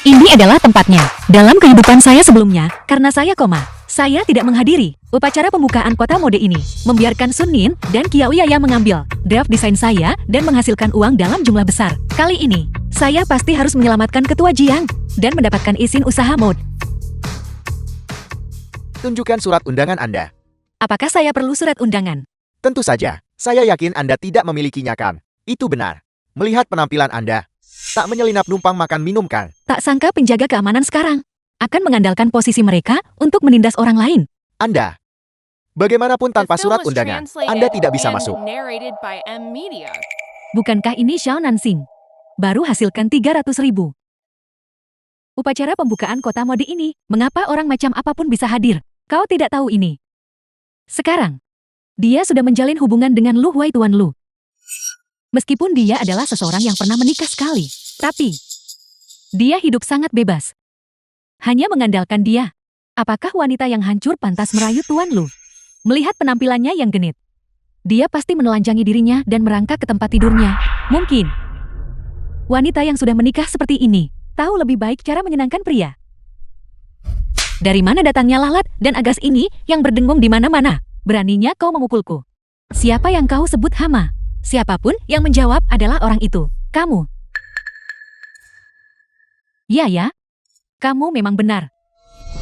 Ini adalah tempatnya. Dalam kehidupan saya sebelumnya, karena saya koma, saya tidak menghadiri upacara pembukaan kota mode ini. Membiarkan Sun Nin dan Qiao Yaya mengambil draft desain saya dan menghasilkan uang dalam jumlah besar. Kali ini, saya pasti harus menyelamatkan Ketua Jiang dan mendapatkan izin usaha mode. Tunjukkan surat undangan Anda. Apakah saya perlu surat undangan? Tentu saja, saya yakin Anda tidak memilikinya kan? Itu benar. Melihat penampilan Anda, tak menyelinap numpang makan minum kan? Tak sangka penjaga keamanan sekarang akan mengandalkan posisi mereka untuk menindas orang lain. Anda, bagaimanapun tanpa surat undangan, Anda tidak bisa masuk. Bukankah ini Xiao Nanxing? Baru hasilkan 300.000. Upacara pembukaan kota mode ini, mengapa orang macam apapun bisa hadir? Kau tidak tahu ini. Sekarang, dia sudah menjalin hubungan dengan Lu Huai Tuan Lu. Meskipun dia adalah seseorang yang pernah menikah sekali, tapi dia hidup sangat bebas. Hanya mengandalkan dia. Apakah wanita yang hancur pantas merayu Tuan Lu? Melihat penampilannya yang genit, dia pasti menelanjangi dirinya dan merangkak ke tempat tidurnya. Mungkin wanita yang sudah menikah seperti ini tahu lebih baik cara menyenangkan pria. Dari mana datangnya lalat dan agas ini yang berdengung di mana-mana? Beraninya kau memukulku. Siapa yang kau sebut hama? Siapapun yang menjawab adalah orang itu. Kamu. Ya, kamu memang benar.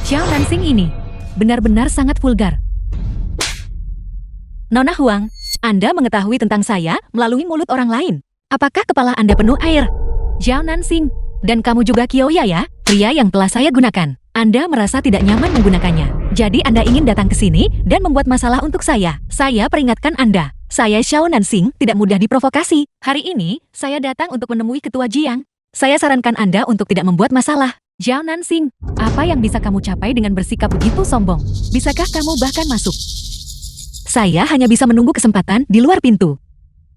Xiao Nanxing ini benar-benar sangat vulgar. Nona Huang, Anda mengetahui tentang saya melalui mulut orang lain. Apakah kepala Anda penuh air? Xiao Nanxing, dan kamu juga Qiao Yaya, pria yang telah saya gunakan. Anda merasa tidak nyaman menggunakannya. Jadi Anda ingin datang ke sini dan membuat masalah untuk saya. Saya peringatkan Anda. Saya Xiao Nanxing tidak mudah diprovokasi. Hari ini, saya datang untuk menemui Ketua Jiang. Saya sarankan Anda untuk tidak membuat masalah. Xiao Nanxing, apa yang bisa kamu capai dengan bersikap begitu sombong? Bisakah kamu bahkan masuk? Saya hanya bisa menunggu kesempatan di luar pintu.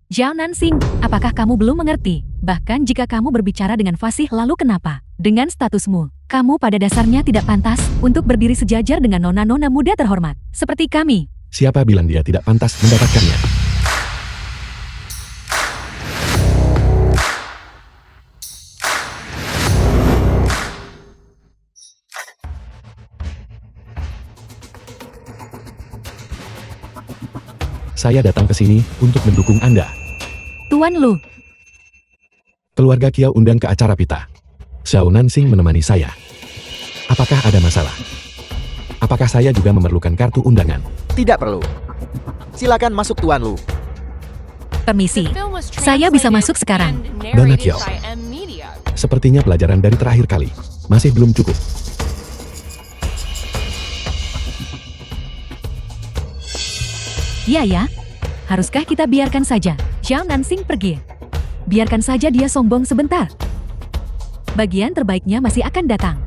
Xiao Nanxing, apakah kamu belum mengerti? Bahkan jika kamu berbicara dengan fasih lalu kenapa? Dengan statusmu, kamu pada dasarnya tidak pantas untuk berdiri sejajar dengan nona-nona muda terhormat. Seperti kami. Siapa bilang dia tidak pantas mendapatkannya? Saya datang ke sini untuk mendukung Anda. Tuan Lu. Keluarga Qiao undang ke acara pita. Xiao Nanxing menemani saya. Apakah ada masalah? Apakah saya juga memerlukan kartu undangan? Tidak perlu. Silakan masuk Tuan Lu. Permisi, saya bisa masuk sekarang. Nona Qiao. Sepertinya pelajaran dari terakhir kali masih belum cukup. Ya, haruskah kita biarkan saja Xiao Nanxing pergi? Biarkan saja dia sombong sebentar. Bagian terbaiknya masih akan datang.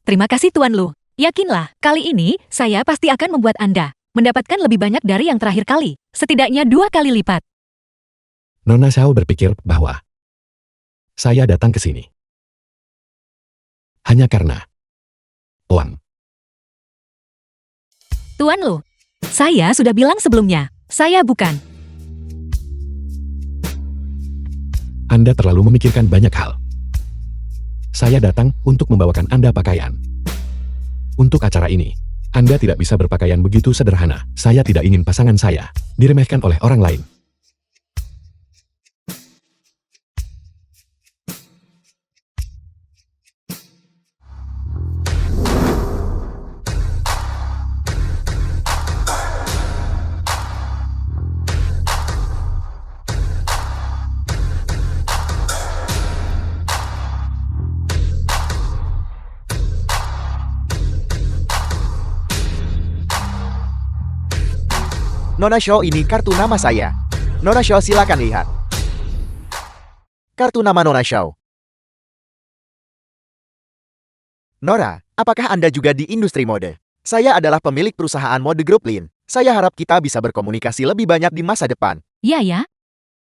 Terima kasih Tuan Lu. Yakinlah, kali ini saya pasti akan membuat Anda mendapatkan lebih banyak dari yang terakhir kali. Setidaknya 2 kali lipat. Nona Xiao berpikir bahwa saya datang ke sini hanya karena uang. Tuan Lu, saya sudah bilang sebelumnya, saya bukan. Anda terlalu memikirkan banyak hal. Saya datang untuk membawakan Anda pakaian. Untuk acara ini, Anda tidak bisa berpakaian begitu sederhana. Saya tidak ingin pasangan saya diremehkan oleh orang lain. Nona Xiao, ini kartu nama saya. Nona Xiao, silakan lihat. Kartu nama Nona Xiao. Nora, apakah Anda juga di industri mode? Saya adalah pemilik perusahaan mode grup Lin. Saya harap kita bisa berkomunikasi lebih banyak di masa depan. Ya.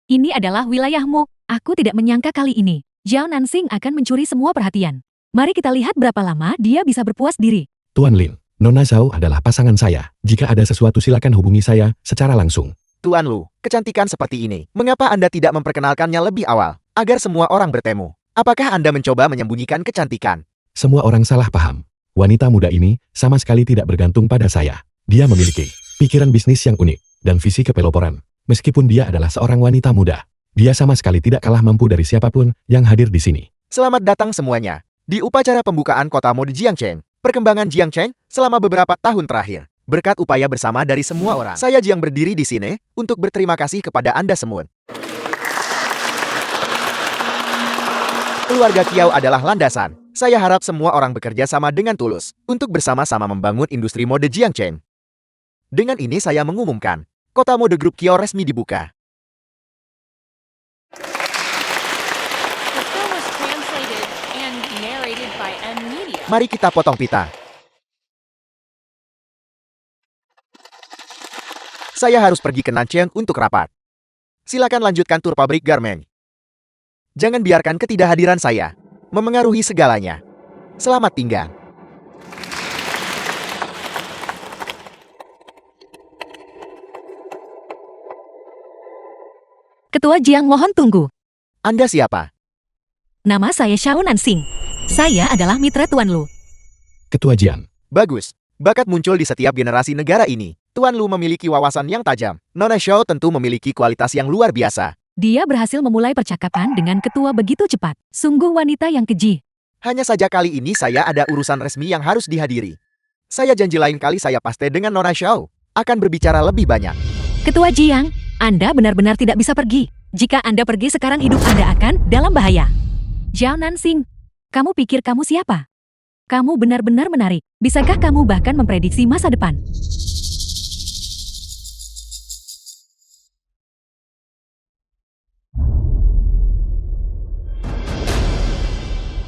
Ini adalah wilayahmu. Aku tidak menyangka kali ini Xiao Nanxing akan mencuri semua perhatian. Mari kita lihat berapa lama dia bisa berpuas diri. Tuan Lin, Nona Xiao adalah pasangan saya. Jika ada sesuatu silakan hubungi saya secara langsung. Tuan Lu, kecantikan seperti ini. Mengapa Anda tidak memperkenalkannya lebih awal, agar semua orang bertemu? Apakah Anda mencoba menyembunyikan kecantikan? Semua orang salah paham. Wanita muda ini sama sekali tidak bergantung pada saya. Dia memiliki pikiran bisnis yang unik dan visi kepeloporan. Meskipun dia adalah seorang wanita muda, dia sama sekali tidak kalah mampu dari siapapun yang hadir di sini. Selamat datang semuanya di upacara pembukaan kota mode Jiangcheng. Perkembangan Jiangcheng selama beberapa tahun terakhir. Berkat upaya bersama dari semua orang, saya Jiang berdiri di sini untuk berterima kasih kepada Anda semua. Keluarga Kiao adalah landasan. Saya harap semua orang bekerja sama dengan tulus untuk bersama-sama membangun industri mode Jiangcheng. Dengan ini saya mengumumkan, kota mode grup Kiao resmi dibuka. The film was translated and narrated by M Media. Mari kita potong pita. Saya harus pergi ke Nancheng untuk rapat. Silakan lanjutkan tur pabrik garmen. Jangan biarkan ketidakhadiran saya memengaruhi segalanya. Selamat tinggal. Ketua Jiang mohon tunggu. Anda siapa? Nama saya Xiao Nansing. Saya adalah mitra Tuan Lu. Ketua Jian, Bagus. Bakat muncul di setiap generasi negara ini. Tuan Lu memiliki wawasan yang tajam. Nona Xiao tentu memiliki kualitas yang luar biasa. Dia berhasil memulai percakapan dengan ketua begitu cepat. Sungguh wanita yang keji. Hanya saja kali ini saya ada urusan resmi yang harus dihadiri. Saya janji lain kali saya pasti dengan Nona Xiao akan berbicara lebih banyak. Ketua Jiang, Anda benar-benar tidak bisa pergi. Jika Anda pergi sekarang hidup Anda akan dalam bahaya. Xiao Nansing, kamu pikir kamu siapa? Kamu benar-benar menarik. Bisakah kamu bahkan memprediksi masa depan?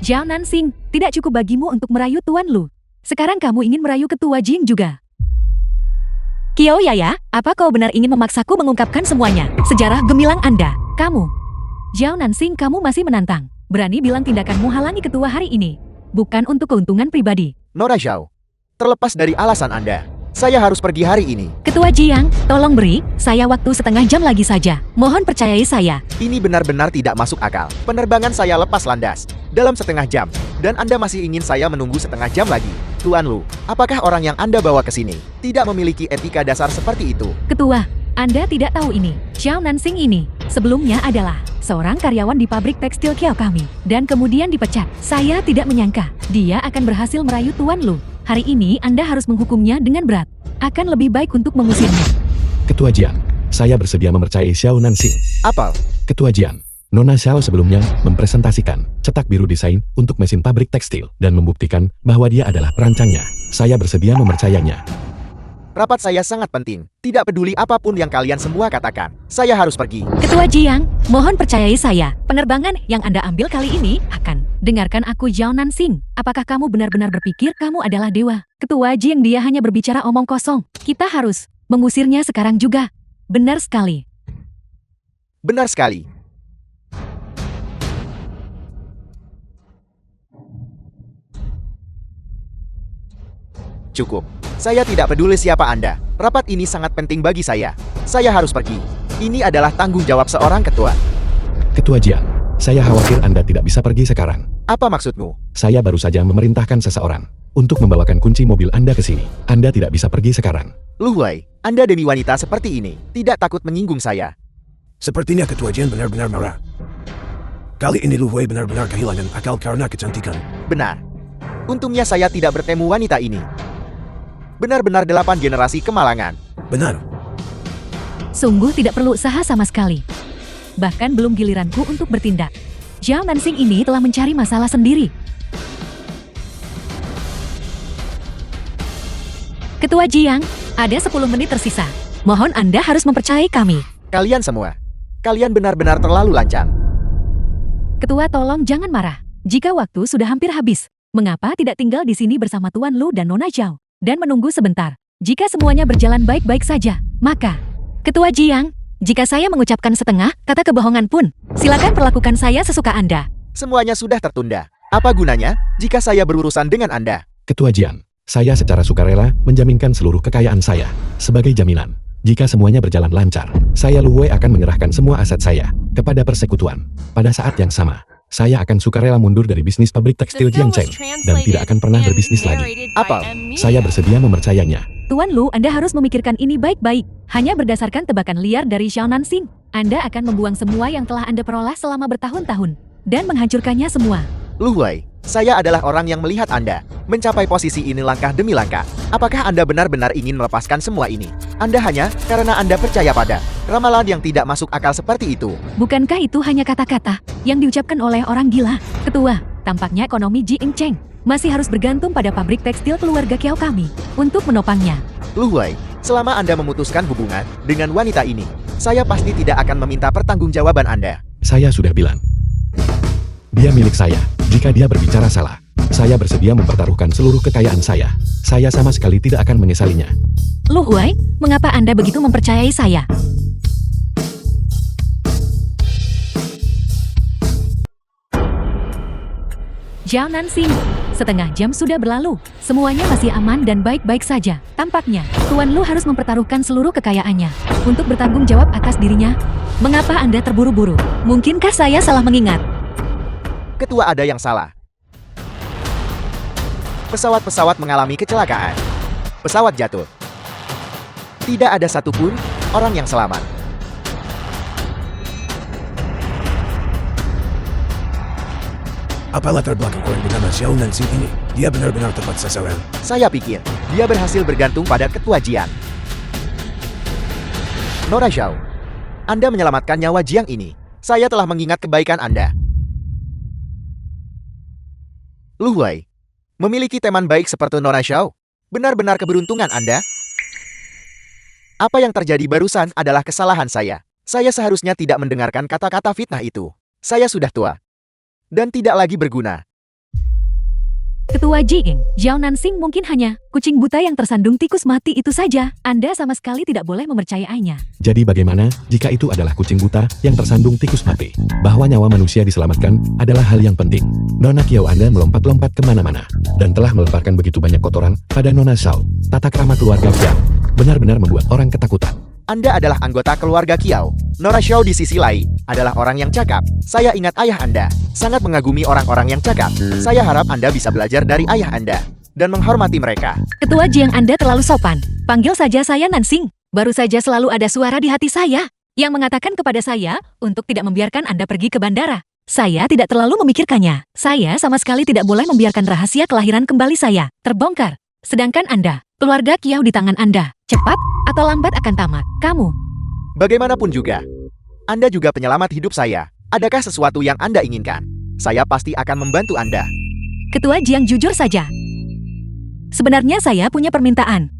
Xiao Nansing, tidak cukup bagimu untuk merayu Tuan Lu. Sekarang kamu ingin merayu Ketua Jing juga. Kiao Yaya, apa kau benar ingin memaksaku mengungkapkan semuanya? Sejarah gemilang Anda, kamu. Xiao Nansing, kamu masih menantang. Berani bilang tindakanmu halangi ketua hari ini. Bukan untuk keuntungan pribadi. Nona Xiao, terlepas dari alasan Anda, saya harus pergi hari ini. Ketua Jiang, tolong beri saya waktu setengah jam lagi saja. Mohon percayai saya. Ini benar-benar tidak masuk akal. Penerbangan saya lepas landas dalam setengah jam, dan Anda masih ingin saya menunggu setengah jam lagi. Tuan Lu, apakah orang yang Anda bawa ke sini tidak memiliki etika dasar seperti itu? Ketua, Anda tidak tahu ini. Xiao Nansing ini sebelumnya adalah seorang karyawan di pabrik tekstil Kiao kami, dan kemudian dipecat. Saya tidak menyangka dia akan berhasil merayu Tuan Lu. Hari ini Anda harus menghukumnya dengan berat. Akan lebih baik untuk mengusirnya. Ketua Jian, saya bersedia mempercayai Xiao Nansing. Apa? Ketua Jian, Nona Xiao sebelumnya mempresentasikan cetak biru desain untuk mesin pabrik tekstil dan membuktikan bahwa dia adalah perancangnya. Saya bersedia mempercayainya. Rapat saya sangat penting. Tidak peduli apapun yang kalian semua katakan. Saya harus pergi. Ketua Jiang, mohon percayai saya. Penerbangan yang Anda ambil kali ini akan. Dengarkan aku Xiao Nansing. Apakah kamu benar-benar berpikir kamu adalah dewa? Ketua Jiang, dia hanya berbicara omong kosong. Kita harus mengusirnya sekarang juga. Benar sekali. Benar sekali. Cukup. Saya tidak peduli siapa Anda. Rapat ini sangat penting bagi saya. Saya harus pergi. Ini adalah tanggung jawab seorang ketua. Ketua Jian, saya khawatir Anda tidak bisa pergi sekarang. Apa maksudmu? Saya baru saja memerintahkan seseorang untuk membawakan kunci mobil Anda ke sini. Anda tidak bisa pergi sekarang. Lu Wei, Anda demi wanita seperti ini, tidak takut menyinggung saya. Sepertinya Ketua Jian benar-benar marah. Kali ini Lu Wei benar-benar kehilangan akal karena kecantikan. Benar. Untungnya saya tidak bertemu wanita ini. Benar-benar 8 generasi kemalangan. Benar. Sungguh tidak perlu usaha sama sekali. Bahkan belum giliranku untuk bertindak. Xiao Nansing ini telah mencari masalah sendiri. Ketua Jiang, ada 10 menit tersisa. Mohon Anda harus mempercayai kami. Kalian semua. Kalian benar-benar terlalu lancang. Ketua, tolong jangan marah. Jika waktu sudah hampir habis, mengapa tidak tinggal di sini bersama Tuan Lu dan Nona Xiao? Dan menunggu sebentar. Jika semuanya berjalan baik-baik saja, maka... Ketua Jiang, jika saya mengucapkan setengah kata kebohongan pun, silakan perlakukan saya sesuka Anda. Semuanya sudah tertunda. Apa gunanya jika saya berurusan dengan Anda? Ketua Jian, saya secara sukarela menjaminkan seluruh kekayaan saya sebagai jaminan Jika semuanya berjalan lancar, saya Lu Wei akan menyerahkan semua aset saya kepada persekutuan. Pada saat yang sama, saya akan sukarela mundur dari bisnis pabrik tekstil Jiangcheng dan tidak akan pernah berbisnis lagi. Apa? Saya bersedia mempercayainya. Tuan Lu, Anda harus memikirkan ini baik-baik. Hanya berdasarkan tebakan liar dari Xiao Nansing, Anda akan membuang semua yang telah Anda peroleh selama bertahun-tahun dan menghancurkannya semua. Lu Wei, saya adalah orang yang melihat Anda mencapai posisi ini langkah demi langkah. Apakah Anda benar-benar ingin melepaskan semua ini? Anda hanya karena Anda percaya pada ramalan yang tidak masuk akal seperti itu. Bukankah itu hanya kata-kata yang diucapkan oleh orang gila? Ketua, tampaknya ekonomi Jiangcheng masih harus bergantung pada pabrik tekstil keluarga Kiao kami untuk menopangnya. Lu Wei, selama Anda memutuskan hubungan dengan wanita ini, saya pasti tidak akan meminta pertanggungjawaban Anda. Saya sudah bilang. Dia milik saya. Jika dia berbicara salah, saya bersedia mempertaruhkan seluruh kekayaan saya. Saya sama sekali tidak akan menyesalinya. Lu Wei, mengapa Anda begitu mempercayai saya? Xiao Nansing, setengah jam sudah berlalu. Semuanya masih aman dan baik-baik saja. Tampaknya, Tuan Lu harus mempertaruhkan seluruh kekayaannya untuk bertanggung jawab atas dirinya. Mengapa Anda terburu-buru? Mungkinkah saya salah mengingat? Ketua, ada yang salah. Pesawat-pesawat mengalami kecelakaan. Pesawat jatuh. Tidak ada satupun orang yang selamat. Apa latar belakang orang bernama Xiao Nansing ini? Dia benar-benar tepat sasaran. Saya pikir dia berhasil bergantung pada Ketua Jiang. Nona Xiao, Anda menyelamatkan nyawa Jiang ini. Saya telah mengingat kebaikan Anda. Lu Wei, memiliki teman baik seperti Nona Xiao, benar-benar keberuntungan Anda. Apa yang terjadi barusan adalah kesalahan saya. Saya seharusnya tidak mendengarkan kata-kata fitnah itu. Saya sudah tua dan tidak lagi berguna. Ketua Jiang, Xiao Nansing mungkin hanya kucing buta yang tersandung tikus mati itu saja. Anda sama sekali tidak boleh mempercayainya. Jadi bagaimana jika itu adalah kucing buta yang tersandung tikus mati? Bahwa nyawa manusia diselamatkan adalah hal yang penting. Nona Kiao Anda melompat-lompat kemana-mana dan telah melemparkan begitu banyak kotoran pada Nona Xiao. Tata krama keluarga Kiao benar-benar membuat orang ketakutan. Anda adalah anggota keluarga Kiao. Nona Xiao di sisi lain adalah orang yang cakap. Saya ingat ayah Anda sangat mengagumi orang-orang yang cakap. Saya harap Anda bisa belajar dari ayah Anda dan menghormati mereka. Ketua Jiang, Anda terlalu sopan. Panggil saja saya Nansing. Baru saja selalu ada suara di hati saya yang mengatakan kepada saya untuk tidak membiarkan Anda pergi ke bandara. Saya tidak terlalu memikirkannya. Saya sama sekali tidak boleh membiarkan rahasia kelahiran kembali saya terbongkar. Sedangkan Anda, keluarga Kiao di tangan Anda. Cepat atau lambat akan tamat. Kamu. Bagaimanapun juga, Anda juga penyelamat hidup saya. Adakah sesuatu yang Anda inginkan? Saya pasti akan membantu Anda. Ketua Jiang, jujur saja. Sebenarnya saya punya permintaan.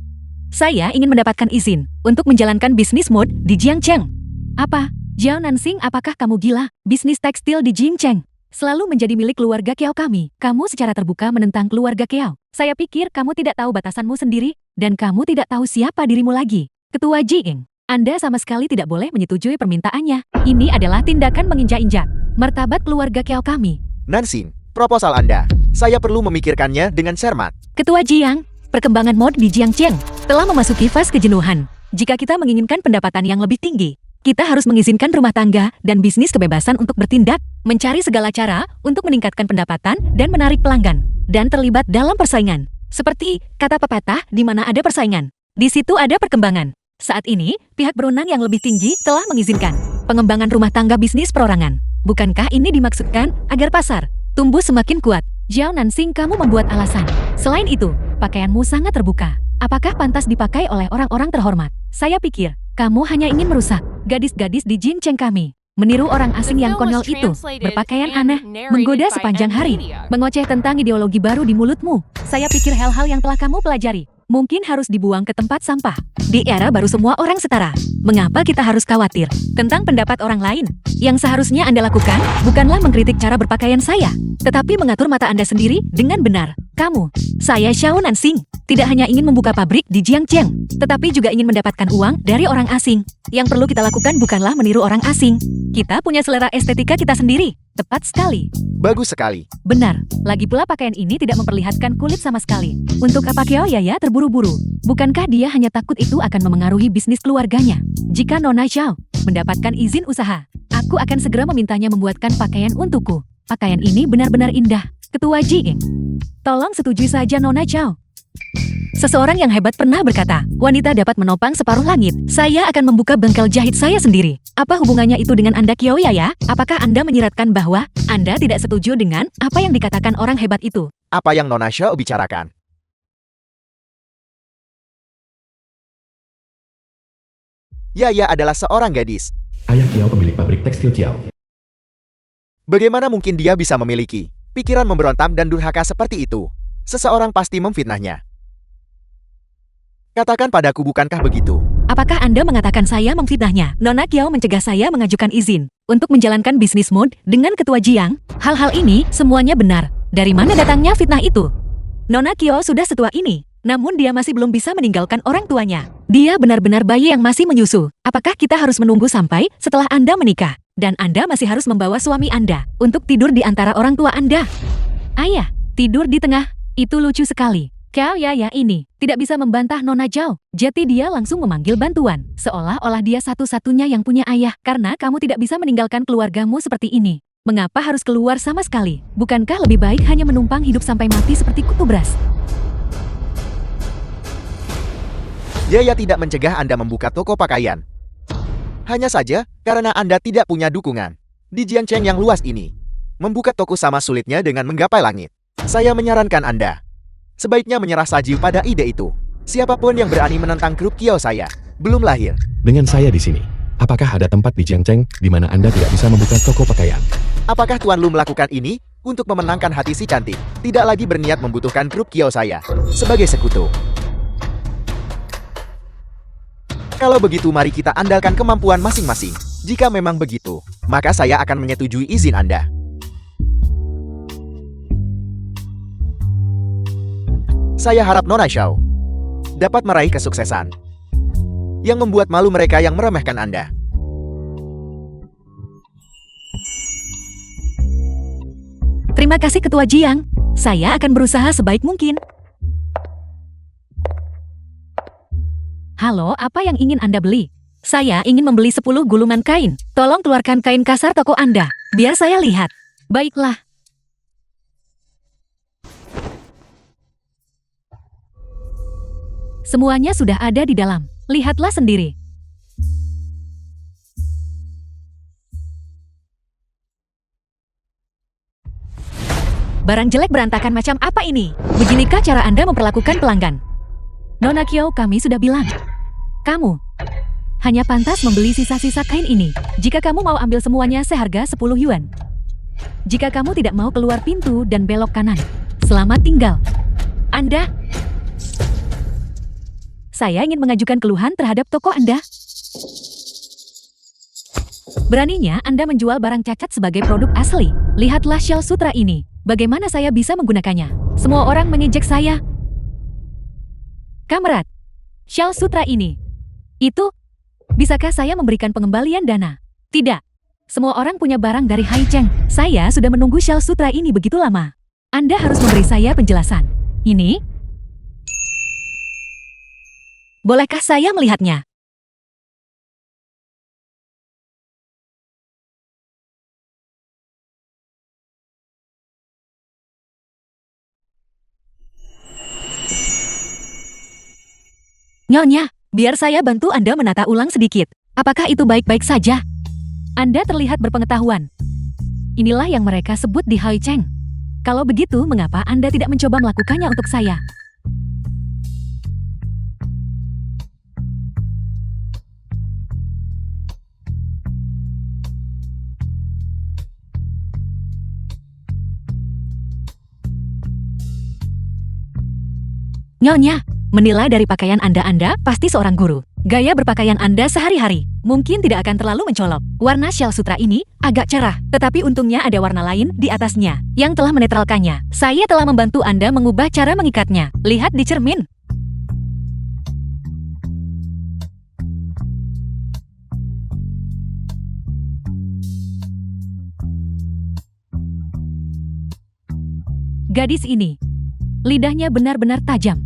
Saya ingin mendapatkan izin untuk menjalankan bisnis mode di Jiangcheng. Apa? Xiao Nansing, apakah kamu gila? Bisnis tekstil di Jiangcheng selalu menjadi milik keluarga Kiao kami. Kamu secara terbuka menentang keluarga Kiao. Saya pikir kamu tidak tahu batasanmu sendiri, dan kamu tidak tahu siapa dirimu lagi. Ketua Jiang, Anda sama sekali tidak boleh menyetujui permintaannya. Ini adalah tindakan menginjak-injak martabat keluarga Kiao kami. Nansing, proposal Anda, saya perlu memikirkannya dengan cermat. Ketua Jiang, perkembangan mode di Jiangcheng telah memasuki fase kejenuhan. Jika kita menginginkan pendapatan yang lebih tinggi, kita harus mengizinkan rumah tangga dan bisnis kebebasan untuk bertindak, mencari segala cara untuk meningkatkan pendapatan dan menarik pelanggan, dan terlibat dalam persaingan. Seperti kata pepatah, di mana ada persaingan, di situ ada perkembangan. Saat ini, pihak berwenang yang lebih tinggi telah mengizinkan pengembangan rumah tangga bisnis perorangan. Bukankah ini dimaksudkan agar pasar tumbuh semakin kuat? Xiao Nansing, kamu membuat alasan. Selain itu, pakaianmu sangat terbuka. Apakah pantas dipakai oleh orang-orang terhormat? Saya pikir, kamu hanya ingin merusak gadis-gadis di Jiangcheng kami. Meniru orang asing yang konyol itu, berpakaian aneh, menggoda sepanjang hari, mengoceh tentang ideologi baru di mulutmu. Saya pikir hal-hal yang telah kamu pelajari mungkin harus dibuang ke tempat sampah. Di era baru semua orang setara. Mengapa kita harus khawatir tentang pendapat orang lain? Yang seharusnya Anda lakukan bukanlah mengkritik cara berpakaian saya, tetapi mengatur mata Anda sendiri dengan benar. Kamu, saya Xiao Nansing, tidak hanya ingin membuka pabrik di Jiangcheng, tetapi juga ingin mendapatkan uang dari orang asing. Yang perlu kita lakukan bukanlah meniru orang asing. Kita punya selera estetika kita sendiri. Tepat sekali. Bagus sekali. Benar, lagi pula pakaian ini tidak memperlihatkan kulit sama sekali. Untuk apa Kyo Yaya terburu-buru? Bukankah dia hanya takut itu akan memengaruhi bisnis keluarganya? Jika Nona Xiao mendapatkan izin usaha, aku akan segera memintanya membuatkan pakaian untukku. Pakaian ini benar-benar indah. Ketua Jing, tolong setujui saja Nona Xiao. Seseorang yang hebat pernah berkata, wanita dapat menopang separuh langit. Saya akan membuka bengkel jahit saya sendiri. Apa hubungannya itu dengan Anda Kyo Yaya? Apakah Anda menyiratkan bahwa Anda tidak setuju dengan apa yang dikatakan orang hebat itu? Apa yang Nona Xiao bicarakan? Yaya adalah seorang gadis. Ayah Kiao pemilik pabrik tekstil Kiao. Bagaimana mungkin dia bisa memiliki pikiran memberontak dan durhaka seperti itu? Seseorang pasti memfitnahnya. Katakan padaku, bukankah begitu? Apakah Anda mengatakan saya memfitnahnya? Nona Kiao mencegah saya mengajukan izin untuk menjalankan bisnis mode dengan Ketua Jiang. Hal-hal ini semuanya benar. Dari mana datangnya fitnah itu? Nona Kiao sudah setua ini, namun dia masih belum bisa meninggalkan orang tuanya. Dia benar-benar bayi yang masih menyusu. Apakah kita harus menunggu sampai setelah Anda menikah? Dan Anda masih harus membawa suami Anda untuk tidur di antara orang tua Anda? Ayah, tidur di tengah? Itu lucu sekali. Kyo Yaya ini tidak bisa membantah Nona Zhao. Jadi dia langsung memanggil bantuan. Seolah-olah dia satu-satunya yang punya ayah. Karena kamu tidak bisa meninggalkan keluargamu seperti ini. Mengapa harus keluar sama sekali? Bukankah lebih baik hanya menumpang hidup sampai mati seperti kutu beras? Yaya tidak mencegah Anda membuka toko pakaian. Hanya saja karena Anda tidak punya dukungan. Di Jiangcheng yang luas ini, membuka toko sama sulitnya dengan menggapai langit. Saya menyarankan Anda sebaiknya menyerah saja pada ide itu. Siapapun yang berani menentang grup Kiao saya belum lahir. Dengan saya di sini, apakah ada tempat di Jiangcheng di mana Anda tidak bisa membuka toko pakaian? Apakah Tuan Lu melakukan ini untuk memenangkan hati si cantik? Tidak lagi berniat membutuhkan grup Kiao saya sebagai sekutu. Kalau begitu mari kita andalkan kemampuan masing-masing. Jika memang begitu, maka saya akan menyetujui izin Anda. Saya harap Nona Xiao dapat meraih kesuksesan yang membuat malu mereka yang meremehkan Anda. Terima kasih Ketua Jiang. Saya akan berusaha sebaik mungkin. Halo, apa yang ingin Anda beli? Saya ingin membeli 10 gulungan kain. Tolong keluarkan kain kasar toko Anda, biar saya lihat. Baiklah. Semuanya sudah ada di dalam. Lihatlah sendiri. Barang jelek berantakan macam apa ini? Beginikah cara Anda memperlakukan pelanggan? Nona Kyo, kami sudah bilang. Kamu hanya pantas membeli sisa-sisa kain ini. Jika kamu mau ambil semuanya seharga 10 yuan. Jika kamu tidak mau keluar pintu dan belok kanan. Selamat tinggal. Anda... Saya ingin mengajukan keluhan terhadap toko Anda. Beraninya Anda menjual barang cacat sebagai produk asli. Lihatlah Shell Sutra ini. Bagaimana saya bisa menggunakannya? Semua orang mengejek saya. Kamerat, Shell Sutra ini. Itu, bisakah saya memberikan pengembalian dana? Tidak. Semua orang punya barang dari Haicheng. Saya sudah menunggu Shell Sutra ini begitu lama. Anda harus memberi saya penjelasan. Ini... Bolehkah saya melihatnya? Nyonya, biar saya bantu Anda menata ulang sedikit. Apakah itu baik-baik saja? Anda terlihat berpengetahuan. Inilah yang mereka sebut di Haicheng. Kalau begitu, mengapa Anda tidak mencoba melakukannya untuk saya? Nyonya, menilai dari pakaian Anda pasti seorang guru. Gaya berpakaian Anda sehari-hari mungkin tidak akan terlalu mencolok. Warna Shell Sutra ini agak cerah, tetapi untungnya ada warna lain di atasnya yang telah menetralkannya. Saya telah membantu Anda mengubah cara mengikatnya. Lihat di cermin. Gadis ini, lidahnya benar-benar tajam.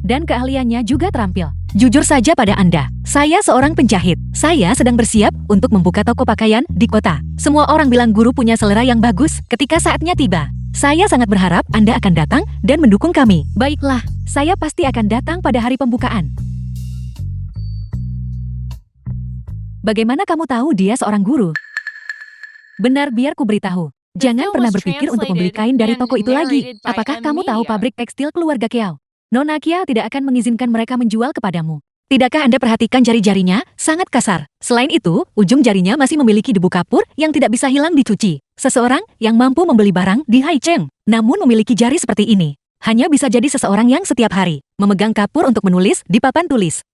Dan keahliannya juga terampil. Jujur saja pada Anda, saya seorang penjahit. Saya sedang bersiap untuk membuka toko pakaian di kota. Semua orang bilang guru punya selera yang bagus ketika saatnya tiba. Saya sangat berharap Anda akan datang dan mendukung kami. Baiklah, saya pasti akan datang pada hari pembukaan. Bagaimana kamu tahu dia seorang guru? Benar, biar ku beritahu. Jangan pernah berpikir untuk membeli kain dari toko itu lagi. Apakah kamu tahu pabrik tekstil keluarga Kiao? Nona Kiao tidak akan mengizinkan mereka menjual kepadamu. Tidakkah Anda perhatikan jari-jarinya? Sangat kasar. Selain itu, ujung jarinya masih memiliki debu kapur yang tidak bisa hilang dicuci. Seseorang yang mampu membeli barang di Haicheng, namun memiliki jari seperti ini, hanya bisa jadi seseorang yang setiap hari memegang kapur untuk menulis di papan tulis.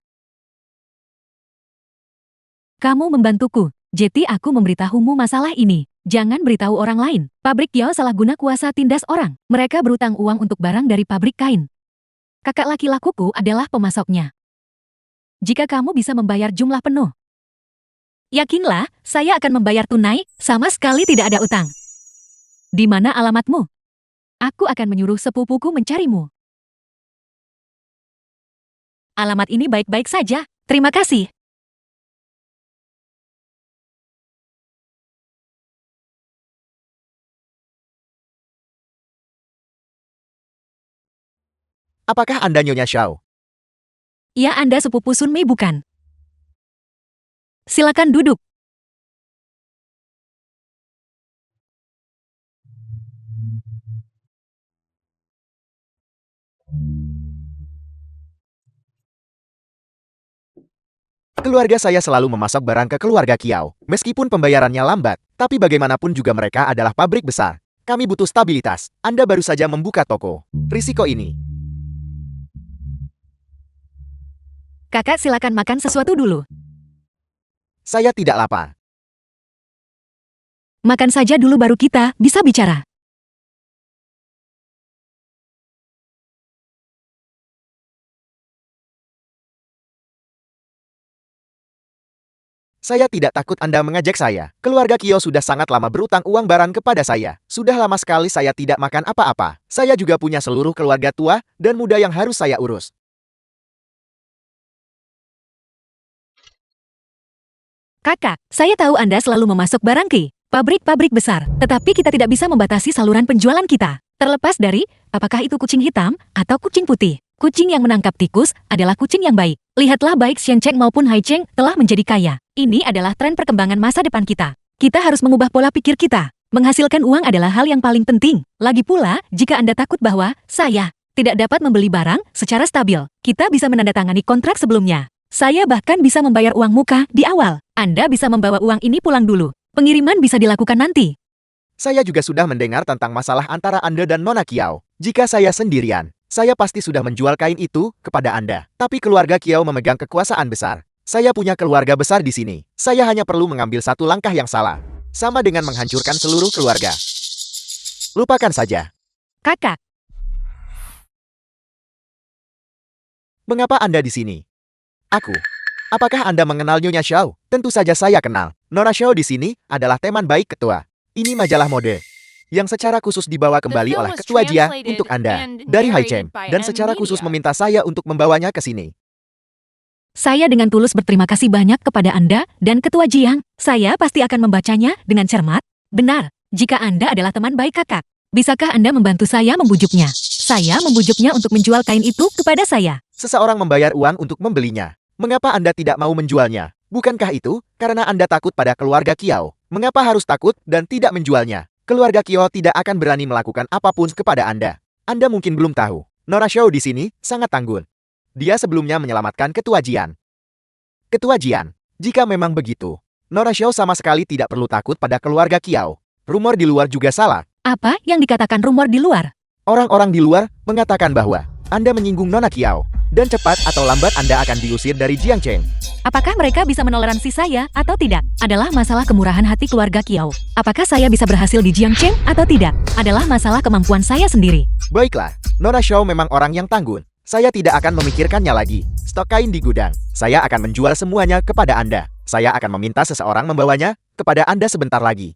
Kamu membantuku, jadi aku memberitahumu masalah ini. Jangan beritahu orang lain. Pabrik Kiao salah guna kuasa tindas orang. Mereka berutang uang untuk barang dari pabrik kain. Kakak laki-lakuku adalah pemasoknya. Jika kamu bisa membayar jumlah penuh, yakinlah, saya akan membayar tunai, sama sekali tidak ada utang. Di mana alamatmu? Aku akan menyuruh sepupuku mencarimu. Alamat ini baik-baik saja. Terima kasih. Apakah Anda Nyonya Xiao? Ya, Anda sepupu Sunmei bukan? Silakan duduk. Keluarga saya selalu memasok barang ke keluarga Kiao. Meskipun pembayarannya lambat, tapi bagaimanapun juga mereka adalah pabrik besar. Kami butuh stabilitas. Anda baru saja membuka toko. Risiko ini. Kakak silakan makan sesuatu dulu. Saya tidak lapar. Makan saja dulu baru kita bisa bicara. Saya tidak takut Anda mengajak saya. Keluarga Kiao sudah sangat lama berutang uang barang kepada saya. Sudah lama sekali saya tidak makan apa-apa. Saya juga punya seluruh keluarga tua dan muda yang harus saya urus. Kakak, saya tahu Anda selalu memasok barang ke pabrik-pabrik besar, tetapi kita tidak bisa membatasi saluran penjualan kita. Terlepas dari, apakah itu kucing hitam atau kucing putih. Kucing yang menangkap tikus adalah kucing yang baik. Lihatlah baik Xiancheng maupun Haicheng telah menjadi kaya. Ini adalah tren perkembangan masa depan kita. Kita harus mengubah pola pikir kita. Menghasilkan uang adalah hal yang paling penting. Lagi pula, jika Anda takut bahwa saya tidak dapat membeli barang secara stabil, kita bisa menandatangani kontrak sebelumnya. Saya bahkan bisa membayar uang muka di awal. Anda bisa membawa uang ini pulang dulu. Pengiriman bisa dilakukan nanti. Saya juga sudah mendengar tentang masalah antara Anda dan Nona Kiao. Jika saya sendirian, saya pasti sudah menjual kain itu kepada Anda. Tapi keluarga Kiao memegang kekuasaan besar. Saya punya keluarga besar di sini. Saya hanya perlu mengambil satu langkah yang salah. Sama dengan menghancurkan seluruh keluarga. Lupakan saja. Kakak, Mengapa Anda di sini? Aku. Apakah Anda mengenal Nyonya Xiao? Tentu saja saya kenal. Nona Xiao di sini adalah teman baik ketua. Ini majalah mode yang secara khusus dibawa kembali oleh ketua Jia untuk Anda dari Haicheng dan secara khusus meminta saya untuk membawanya ke sini. saya dengan tulus berterima kasih banyak kepada Anda dan Ketua Jiang. Saya pasti akan membacanya dengan cermat. Benar, jika Anda adalah teman baik kakak, bisakah Anda membantu saya membujuknya? Saya membujuknya untuk menjual kain itu kepada saya. Seseorang membayar uang untuk membelinya. Mengapa Anda tidak mau menjualnya? Bukankah itu karena Anda takut pada keluarga Kiao? Mengapa harus takut dan tidak menjualnya? Keluarga Kiao tidak akan berani melakukan apapun kepada Anda. Anda mungkin belum tahu, Nona Xiao di sini sangat tangguh. Dia sebelumnya menyelamatkan Ketua Jian. Ketua Jian, jika memang begitu, Nona Xiao sama sekali tidak perlu takut pada keluarga Kiao. Rumor di luar juga salah. Apa yang dikatakan rumor di luar? Orang-orang di luar mengatakan bahwa Anda menyinggung Nona Kiao. Dan cepat atau lambat Anda akan diusir dari Jiangcheng. Apakah mereka bisa menoleransi saya atau tidak? Adalah masalah kemurahan hati keluarga Kiao. Apakah saya bisa berhasil di Jiangcheng atau tidak? Adalah masalah kemampuan saya sendiri. Baiklah, Nona Xiao memang orang yang tangguh. Saya tidak akan memikirkannya lagi. Stok kain di gudang. Saya akan menjual semuanya kepada Anda. Saya akan meminta seseorang membawanya kepada Anda sebentar lagi.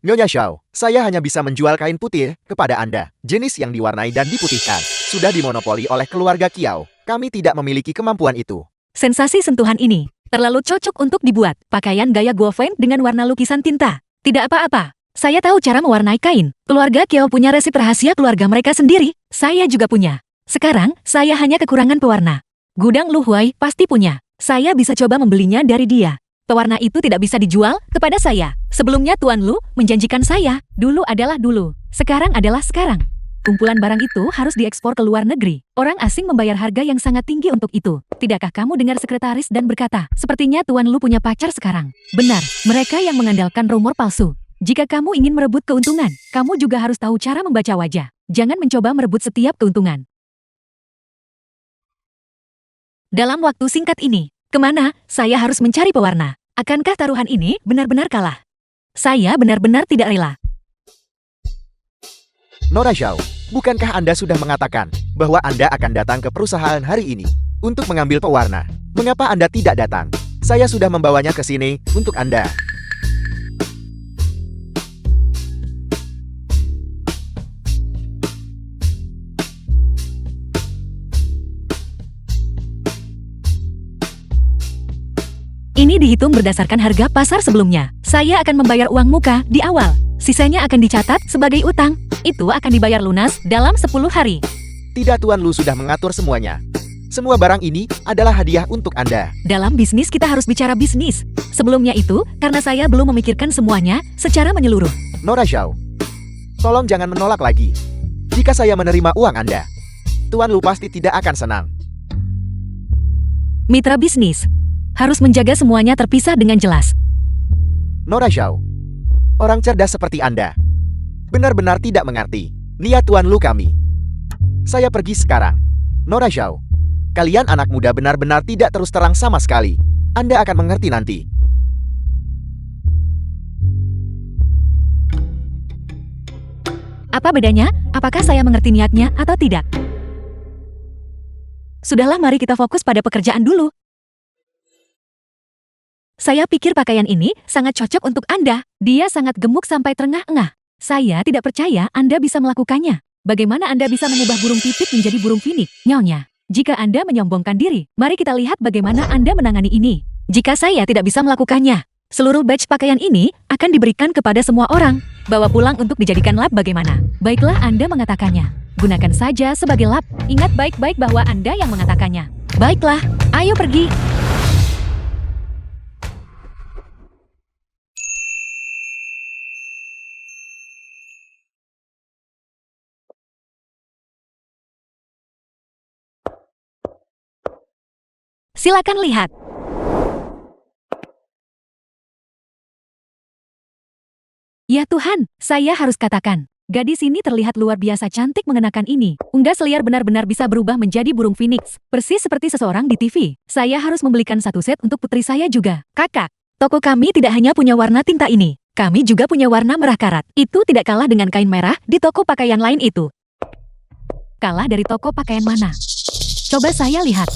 Nyonya Xiao, saya hanya bisa menjual kain putih kepada Anda. Jenis yang diwarnai dan diputihkan. Sudah dimonopoli oleh keluarga Kiao. Kami tidak memiliki kemampuan itu. Sensasi sentuhan ini terlalu cocok untuk dibuat pakaian gaya Guofen dengan warna lukisan tinta. Tidak apa-apa. Saya tahu cara mewarnai kain. Keluarga Kiao punya resep rahasia keluarga mereka sendiri. Saya juga punya. Sekarang, saya hanya kekurangan pewarna. Gudang Lu Huai pasti punya. Saya bisa coba membelinya dari dia. Pewarna itu tidak bisa dijual kepada saya. Sebelumnya Tuan Lu menjanjikan saya, dulu adalah dulu, sekarang adalah sekarang. Kumpulan barang itu harus diekspor ke luar negeri. Orang asing membayar harga yang sangat tinggi untuk itu. Tidakkah kamu dengar sekretaris dan berkata, sepertinya Tuan Lu punya pacar sekarang? Benar, mereka yang mengandalkan rumor palsu. Jika kamu ingin merebut keuntungan, kamu juga harus tahu cara membaca wajah. Jangan mencoba merebut setiap keuntungan. Dalam waktu singkat ini, kemana saya harus mencari pewarna? Akankah taruhan ini benar-benar kalah? Saya benar-benar tidak rela. Nora Xiao, bukankah Anda sudah mengatakan bahwa Anda akan datang ke perusahaan hari ini untuk mengambil pewarna? Mengapa Anda tidak datang? Saya sudah membawanya ke sini untuk Anda. Ini dihitung berdasarkan harga pasar sebelumnya. Saya akan membayar uang muka di awal. Sisanya akan dicatat sebagai utang. Itu akan dibayar lunas dalam 10 hari. Tidak, Tuan Lu sudah mengatur semuanya. Semua barang ini adalah hadiah untuk Anda. Dalam bisnis kita harus bicara bisnis. Sebelumnya itu, karena saya belum memikirkan semuanya secara menyeluruh. Nora Xiao, tolong jangan menolak lagi. Jika saya menerima uang Anda, Tuan Lu pasti tidak akan senang. Mitra bisnis harus menjaga semuanya terpisah dengan jelas. Nora Xiao, orang cerdas seperti Anda benar-benar tidak mengerti niat Tuan Lu kami. Saya pergi sekarang. Nora Xiao, kalian anak muda benar-benar tidak terus terang sama sekali. Anda akan mengerti nanti. Apa bedanya? Apakah saya mengerti niatnya atau tidak? Sudahlah, mari kita fokus pada pekerjaan dulu. Saya pikir pakaian ini sangat cocok untuk Anda. Dia sangat gemuk sampai terengah-engah. Saya tidak percaya Anda bisa melakukannya. Bagaimana Anda bisa mengubah burung pipit menjadi burung finik? Nyonya, jika Anda menyombongkan diri, mari kita lihat bagaimana Anda menangani ini. Jika saya tidak bisa melakukannya, seluruh batch pakaian ini akan diberikan kepada semua orang. Bawa pulang untuk dijadikan lap bagaimana? Baiklah, Anda mengatakannya. Gunakan saja sebagai lap. Ingat baik-baik bahwa Anda yang mengatakannya. Baiklah, ayo pergi. Silakan lihat. Ya Tuhan, saya harus katakan, gadis ini terlihat luar biasa cantik mengenakan ini. Unggas liar benar-benar bisa berubah menjadi burung phoenix, persis seperti seseorang di TV. Saya harus membelikan satu set untuk putri saya juga. Kakak, toko kami tidak hanya punya warna tinta ini, kami juga punya warna merah karat. Itu tidak kalah dengan kain merah di toko pakaian lain itu. Kalah dari toko pakaian mana? Coba saya lihat.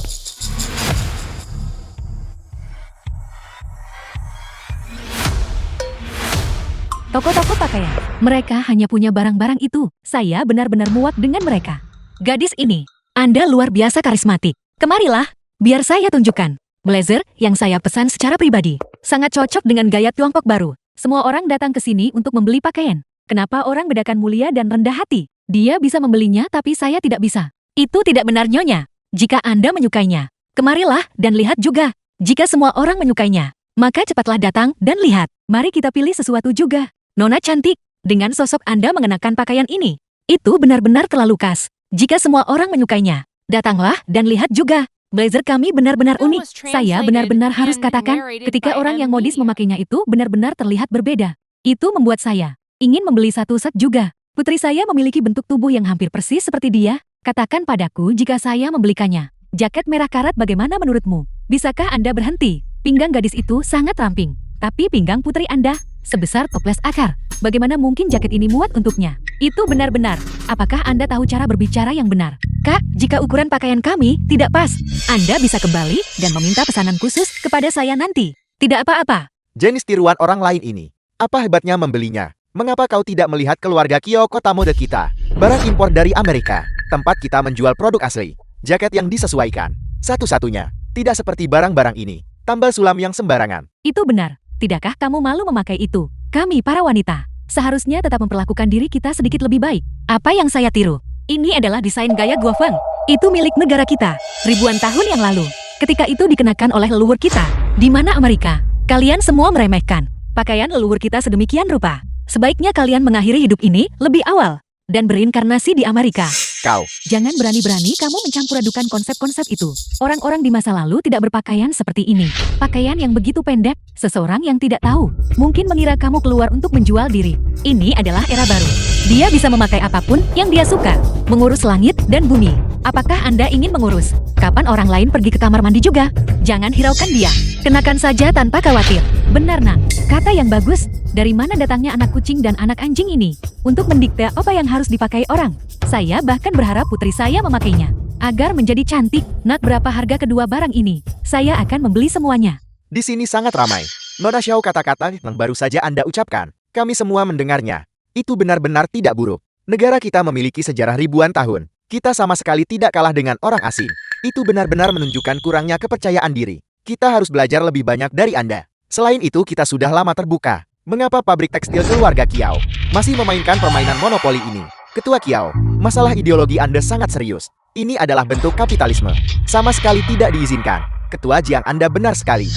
Toko-toko pakaian, mereka hanya punya barang-barang itu. Saya benar-benar muak dengan mereka. Gadis ini, Anda luar biasa karismatik. Kemarilah, biar saya tunjukkan. Blazer yang saya pesan secara pribadi, sangat cocok dengan gaya Tiongkok baru. Semua orang datang ke sini untuk membeli pakaian. Kenapa orang bedakan mulia dan rendah hati? Dia bisa membelinya tapi saya tidak bisa. Itu tidak benar, Nyonya. Jika Anda menyukainya, kemarilah dan lihat juga. Jika semua orang menyukainya, maka cepatlah datang dan lihat. Mari kita pilih sesuatu juga. Nona cantik, dengan sosok Anda mengenakan pakaian ini, itu benar-benar terlalu khas. Jika semua orang menyukainya, datanglah dan lihat juga. Blazer kami benar-benar unik. Saya benar-benar harus katakan, ketika orang yang modis memakainya itu benar-benar terlihat berbeda. Itu membuat saya ingin membeli satu set juga. Putri saya memiliki bentuk tubuh yang hampir persis seperti dia. Katakan padaku jika saya membelikannya. Jaket merah karat bagaimana menurutmu? Bisakah Anda berhenti? Pinggang gadis itu sangat ramping. Tapi pinggang putri Anda sebesar toples akar. Bagaimana mungkin jaket ini muat untuknya? Itu benar-benar. Apakah Anda tahu cara berbicara yang benar? Kak, jika ukuran pakaian kami tidak pas, Anda bisa kembali dan meminta pesanan khusus kepada saya nanti. Tidak apa-apa. Jenis tiruan orang lain ini. Apa hebatnya membelinya? Mengapa kau tidak melihat keluarga Kyo kota mode kita? Barang impor dari Amerika. Tempat kita menjual produk asli. Jaket yang disesuaikan. Satu-satunya. Tidak seperti barang-barang ini. Tambal sulam yang sembarangan. Itu benar. Tidakkah kamu malu memakai itu? Kami para wanita seharusnya tetap memperlakukan diri kita sedikit lebih baik. Apa yang saya tiru? Ini adalah desain gaya Guofeng. Itu milik negara kita. Ribuan tahun yang lalu. Ketika itu dikenakan oleh leluhur kita. Di mana Amerika? Kalian semua meremehkan pakaian leluhur kita sedemikian rupa. Sebaiknya kalian mengakhiri hidup ini lebih awal dan berinkarnasi di Amerika. Kau. Jangan berani-berani kamu mencampur adukan konsep-konsep itu. Orang-orang di masa lalu tidak berpakaian seperti ini. Pakaian yang begitu pendek, seseorang yang tidak tahu mungkin mengira kamu keluar untuk menjual diri. Ini adalah era baru. Dia bisa memakai apapun yang dia suka. Mengurus langit dan bumi. Apakah Anda ingin mengurus? Kapan orang lain pergi ke kamar mandi juga? Jangan hiraukan dia. Kenakan saja tanpa khawatir. Benar, Nak. Kata yang bagus. Dari mana datangnya anak kucing dan anak anjing ini? Untuk mendikte apa yang harus dipakai orang. Saya bahkan berharap putri saya memakainya. Agar menjadi cantik. Nak, berapa harga kedua barang ini? Saya akan membeli semuanya. Di sini sangat ramai. Nona Xiao, kata-kata yang baru saja Anda ucapkan. Kami semua mendengarnya. Itu benar-benar tidak buruk. Negara kita memiliki sejarah ribuan tahun. Kita sama sekali tidak kalah dengan orang asing. Itu benar-benar menunjukkan kurangnya kepercayaan diri. Kita harus belajar lebih banyak dari Anda. Selain itu, kita sudah lama terbuka. Mengapa pabrik tekstil keluarga Kiao masih memainkan permainan monopoli ini? Ketua Kiao, masalah ideologi Anda sangat serius. Ini adalah bentuk kapitalisme. Sama sekali tidak diizinkan. Ketua Jiang, Anda benar sekali.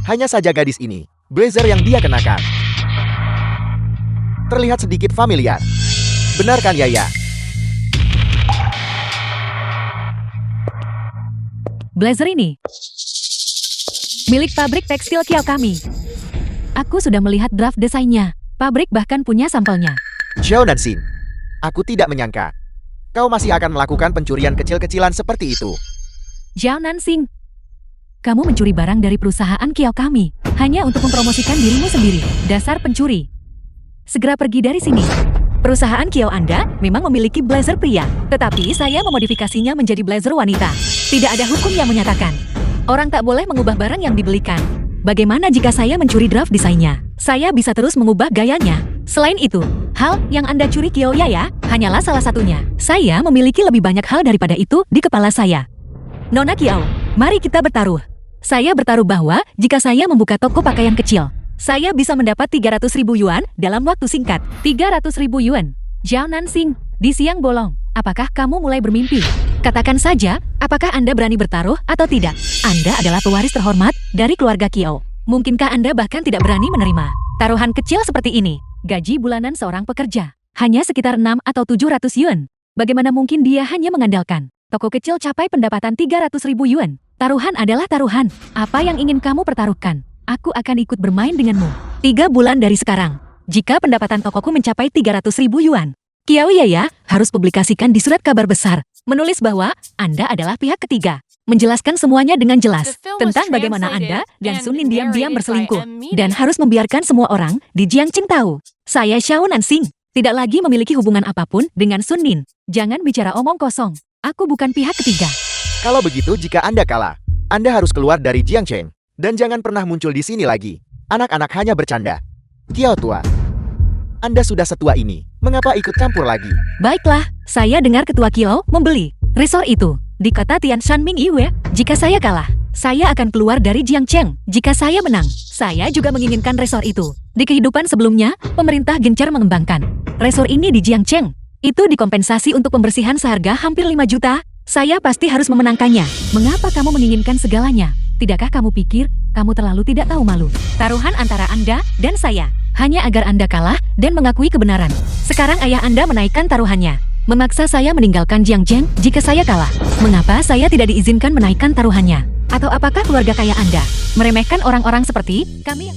Hanya saja gadis ini, blazer yang dia kenakan terlihat sedikit familiar. Benar kan, Yaya? Blazer ini milik pabrik tekstil Kiao kami. Aku sudah melihat draft desainnya. Pabrik bahkan punya sampelnya. Xiao Nanxing, aku tidak menyangka kau masih akan melakukan pencurian kecil-kecilan seperti itu. Zhao Nanxing, kamu mencuri barang dari perusahaan Kiao kami hanya untuk mempromosikan dirimu sendiri. Dasar pencuri. Segera pergi dari sini. Perusahaan Kiao Anda memang memiliki blazer pria, tetapi saya memodifikasinya menjadi blazer wanita. Tidak ada hukum yang menyatakan orang tak boleh mengubah barang yang dibelikan. Bagaimana jika saya mencuri draft desainnya? Saya bisa terus mengubah gayanya. Selain itu, hal yang Anda curi Kiao Yaya hanyalah salah satunya. Saya memiliki lebih banyak hal daripada itu di kepala saya. Nona Kiao, mari kita bertaruh. Saya bertaruh bahwa jika saya membuka toko pakaian kecil, saya bisa mendapat 300.000 yuan dalam waktu singkat. 300.000 yuan. Zhao Nanxing, di siang bolong, apakah kamu mulai bermimpi? Katakan saja, apakah Anda berani bertaruh atau tidak? Anda adalah pewaris terhormat dari keluarga Kiao. Mungkinkah Anda bahkan tidak berani menerima taruhan kecil seperti ini? Gaji bulanan seorang pekerja hanya sekitar 6 atau 700 yuan. Bagaimana mungkin dia hanya mengandalkan toko kecil capai pendapatan 300.000 yuan? Taruhan adalah taruhan. Apa yang ingin kamu pertaruhkan? Aku akan ikut bermain denganmu. 3 bulan dari sekarang, jika pendapatan tokoku mencapai 300.000 yuan, Kiao Yaya harus publikasikan di surat kabar besar, menulis bahwa Anda adalah pihak ketiga, menjelaskan semuanya dengan jelas tentang bagaimana Anda dan Sunin diam-diam berselingkuh, dan harus membiarkan semua orang di Jiangqing tahu. Saya Xiao Nanxing, tidak lagi memiliki hubungan apapun dengan Sunin. Jangan bicara omong kosong. Aku bukan pihak ketiga. Kalau begitu, jika Anda kalah, Anda harus keluar dari Jiangcheng. Dan jangan pernah muncul di sini lagi. Anak-anak hanya bercanda. Kiao tua, Anda sudah setua ini. Mengapa ikut campur lagi? Baiklah, saya dengar ketua Kiao membeli resort itu di kota Tianshan Ming Yue. Jika saya kalah, saya akan keluar dari Jiangcheng. Jika saya menang, saya juga menginginkan resort itu. Di kehidupan sebelumnya, pemerintah gencar mengembangkan resort ini di Jiangcheng. Itu dikompensasi untuk pembersihan seharga hampir 5 juta. Saya pasti harus memenangkannya. Mengapa kamu menginginkan segalanya? Tidakkah kamu pikir kamu terlalu tidak tahu malu? Taruhan antara Anda dan saya hanya agar Anda kalah dan mengakui kebenaran. Sekarang ayah Anda menaikkan taruhannya, memaksa saya meninggalkan Jiangcheng jika saya kalah. Mengapa saya tidak diizinkan menaikkan taruhannya? Atau apakah keluarga kaya Anda meremehkan orang-orang seperti kami?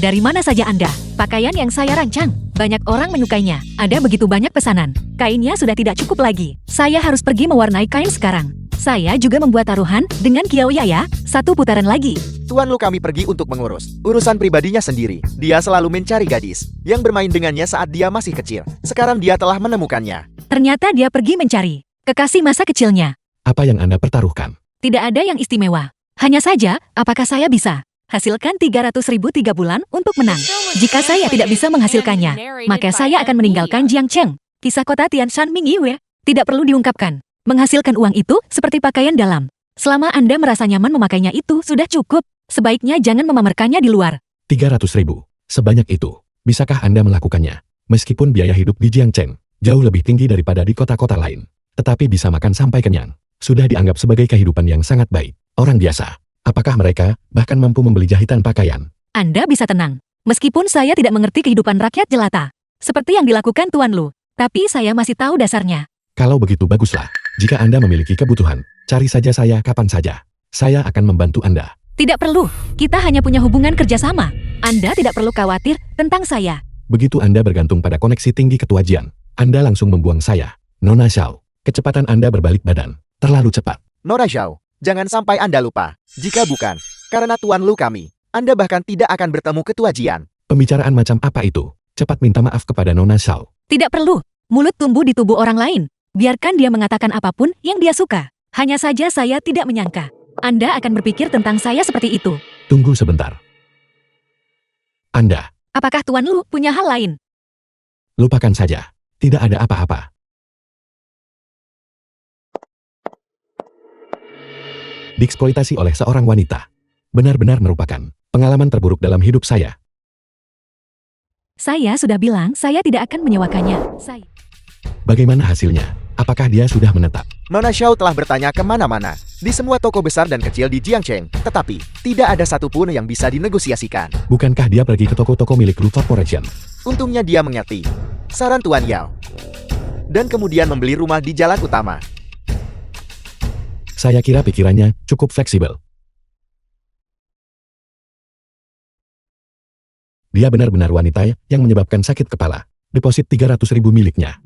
Dari mana saja Anda? Pakaian yang saya rancang, banyak orang menyukainya. Ada begitu banyak pesanan. Kainnya sudah tidak cukup lagi. Saya harus pergi mewarnai kain sekarang. Saya juga membuat taruhan dengan Kiao Yaya, 1 putaran lagi. Tuan Lu, kami pergi untuk mengurus urusan pribadinya sendiri. Dia selalu mencari gadis yang bermain dengannya saat dia masih kecil. Sekarang dia telah menemukannya. Ternyata dia pergi mencari kekasih masa kecilnya. Apa yang Anda pertaruhkan? Tidak ada yang istimewa. Hanya saja, apakah saya bisa hasilkan 300.000 3 bulan untuk menang? was Jika saya tidak bisa translated menghasilkannya, and narrated maka by saya akan M. meninggalkan Media. Jiangcheng. Kisah kota Tian Shan Ming Yue tidak perlu diungkapkan. Menghasilkan uang itu seperti pakaian dalam. Selama Anda merasa nyaman memakainya itu sudah cukup. Sebaiknya jangan memamerkannya di luar. 300.000. Sebanyak itu. Bisakah Anda melakukannya? Meskipun biaya hidup di Jiangcheng jauh lebih tinggi daripada di kota-kota lain, tetapi bisa makan sampai kenyang. Sudah dianggap sebagai kehidupan yang sangat baik. Orang biasa. Apakah mereka bahkan mampu membeli jahitan pakaian? Anda bisa tenang. Meskipun saya tidak mengerti kehidupan rakyat jelata. Seperti yang dilakukan Tuan Lu. Tapi saya masih tahu dasarnya. Kalau begitu baguslah. Jika Anda memiliki kebutuhan, cari saja saya kapan saja. Saya akan membantu Anda. Tidak perlu. Kita hanya punya hubungan kerjasama. Anda tidak perlu khawatir tentang saya. Begitu Anda bergantung pada koneksi tinggi Ketua Jian, Anda langsung membuang saya. Nona Xiao, kecepatan Anda berbalik badan. Terlalu cepat. Nona Xiao, jangan sampai Anda lupa. Jika bukan, karena Tuan Lu kami, Anda bahkan tidak akan bertemu Ketua Jian. Pembicaraan macam apa itu? Cepat minta maaf kepada Nona Xiao. Tidak perlu. Mulut tumbuh di tubuh orang lain. Biarkan dia mengatakan apapun yang dia suka. Hanya saja saya tidak menyangka. Anda akan berpikir tentang saya seperti itu. Tunggu sebentar. Anda, Apakah Tuan Lu punya hal lain? lupakan saja. Tidak ada apa-apa. Dieksploitasi oleh seorang wanita. Benar-benar merupakan pengalaman terburuk dalam hidup saya. Saya sudah bilang saya tidak akan menyewakannya. Bagaimana hasilnya? Apakah dia sudah menetap? Nona Xiao telah bertanya kemana-mana, di semua toko besar dan kecil di Jiangcheng, tetapi tidak ada satupun yang bisa dinegosiasikan. Bukankah dia pergi ke toko-toko milik Lu Corporation? Untungnya dia mengerti saran Tuan Yao, dan kemudian membeli rumah di jalan utama. Saya kira pikirannya cukup fleksibel. Dia benar-benar wanita yang menyebabkan sakit kepala. Deposit 300.000 miliknya.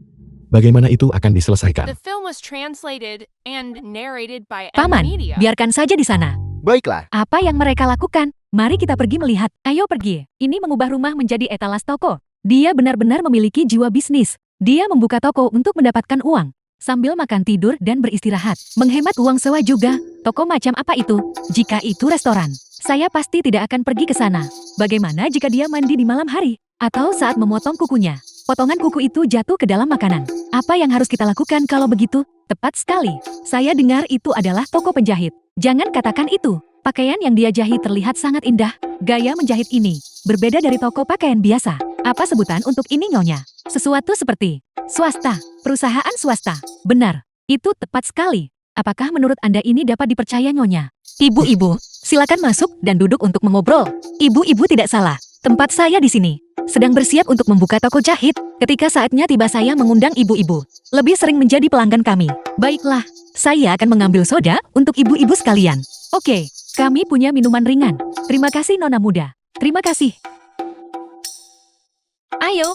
Bagaimana itu akan diselesaikan? The film was translated and narrated by M. Paman, Media. biarkan saja di sana. Baiklah, Apa yang mereka lakukan? Mari kita pergi melihat. Ayo pergi. Ini mengubah rumah menjadi etalas toko. Dia benar-benar memiliki jiwa bisnis. Dia membuka toko untuk mendapatkan uang. Sambil makan tidur dan beristirahat. Menghemat uang sewa juga. Toko macam apa itu? Jika itu restoran, saya pasti tidak akan pergi ke sana. Bagaimana jika dia mandi di malam hari? Atau saat memotong kukunya? Potongan kuku itu jatuh ke dalam makanan. Apa yang harus kita lakukan kalau begitu? Tepat sekali. Saya dengar itu adalah toko penjahit. Jangan katakan itu. Pakaian yang dia jahit terlihat sangat indah. Gaya menjahit ini berbeda dari toko pakaian biasa. Apa sebutan untuk ini, Nyonya? Sesuatu seperti swasta, perusahaan swasta. Benar, itu tepat sekali. Apakah menurut Anda ini dapat dipercaya, Nyonya? Ibu-ibu, silakan masuk dan duduk untuk mengobrol. Ibu-ibu tidak salah. Tempat saya di sini. Sedang bersiap untuk membuka toko jahit. Ketika saatnya tiba saya mengundang ibu-ibu. Lebih sering menjadi pelanggan kami. Baiklah, saya akan mengambil soda untuk ibu-ibu sekalian. Oke, kami punya minuman ringan. Terima kasih, Nona muda. Terima kasih. Ayo.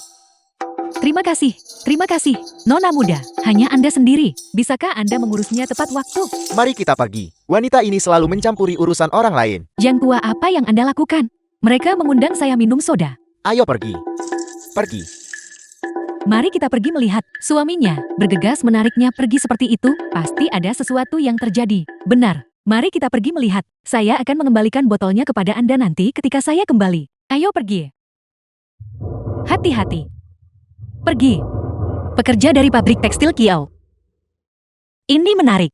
Terima kasih, Nona muda. Hanya Anda sendiri. Bisakah Anda mengurusnya tepat waktu? mari kita pergi. Wanita ini selalu mencampuri urusan orang lain. Yang tua apa yang Anda lakukan? Mereka mengundang saya minum soda. Ayo pergi. Pergi. Mari kita pergi melihat. Suaminya bergegas menariknya pergi seperti itu. Pasti ada sesuatu yang terjadi. Benar. Mari kita pergi melihat. Saya akan mengembalikan botolnya kepada Anda nanti ketika saya kembali. Ayo pergi. Hati-hati. Pergi. Pekerja dari pabrik tekstil Kiao. Ini menarik.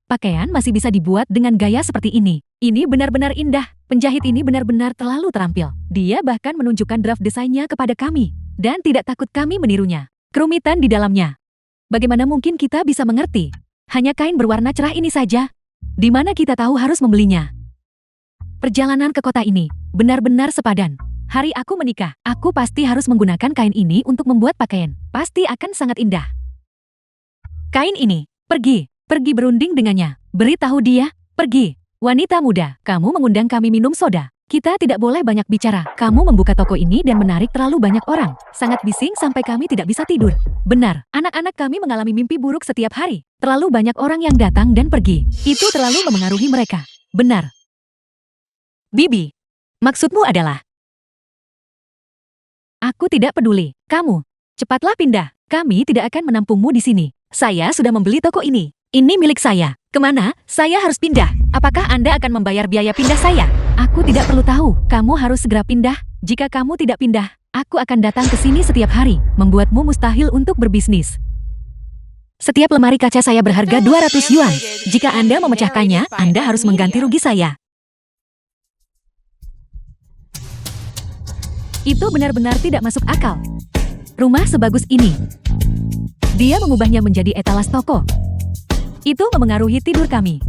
Pakaian masih bisa dibuat dengan gaya seperti ini. Ini benar-benar indah. Penjahit ini benar-benar terlalu terampil. Dia bahkan menunjukkan draft desainnya kepada kami. Dan tidak takut kami menirunya. Kerumitan di dalamnya. Bagaimana mungkin kita bisa mengerti? Hanya kain berwarna cerah ini saja. Di mana kita tahu harus membelinya? Perjalanan ke kota ini benar-benar sepadan. Hari aku menikah, aku pasti harus menggunakan kain ini untuk membuat pakaian. Pasti akan sangat indah. Kain ini, pergi berunding dengannya. Beritahu dia, pergi. Wanita muda, kamu mengundang kami minum soda. Kita tidak boleh banyak bicara. Kamu membuka toko ini dan menarik terlalu banyak orang. Sangat bising sampai kami tidak bisa tidur. Benar, anak-anak kami mengalami mimpi buruk setiap hari. Terlalu banyak orang yang datang dan pergi. Itu terlalu memengaruhi mereka. Benar. Bibi, maksudmu adalah... Aku tidak peduli. Kamu, cepatlah pindah. Kami tidak akan menampungmu di sini. Saya sudah membeli toko ini. Ini milik saya. Kemana? Saya harus pindah. Apakah Anda akan membayar biaya pindah saya? Aku tidak perlu tahu. Kamu harus segera pindah. Jika kamu tidak pindah, aku akan datang ke sini setiap hari, membuatmu mustahil untuk berbisnis. Setiap lemari kaca saya berharga 200 yuan. Jika Anda memecahkannya, Anda harus mengganti rugi saya. Itu benar-benar tidak masuk akal. Rumah sebagus ini. Dia mengubahnya menjadi etalas toko. Itu memengaruhi tidur kami.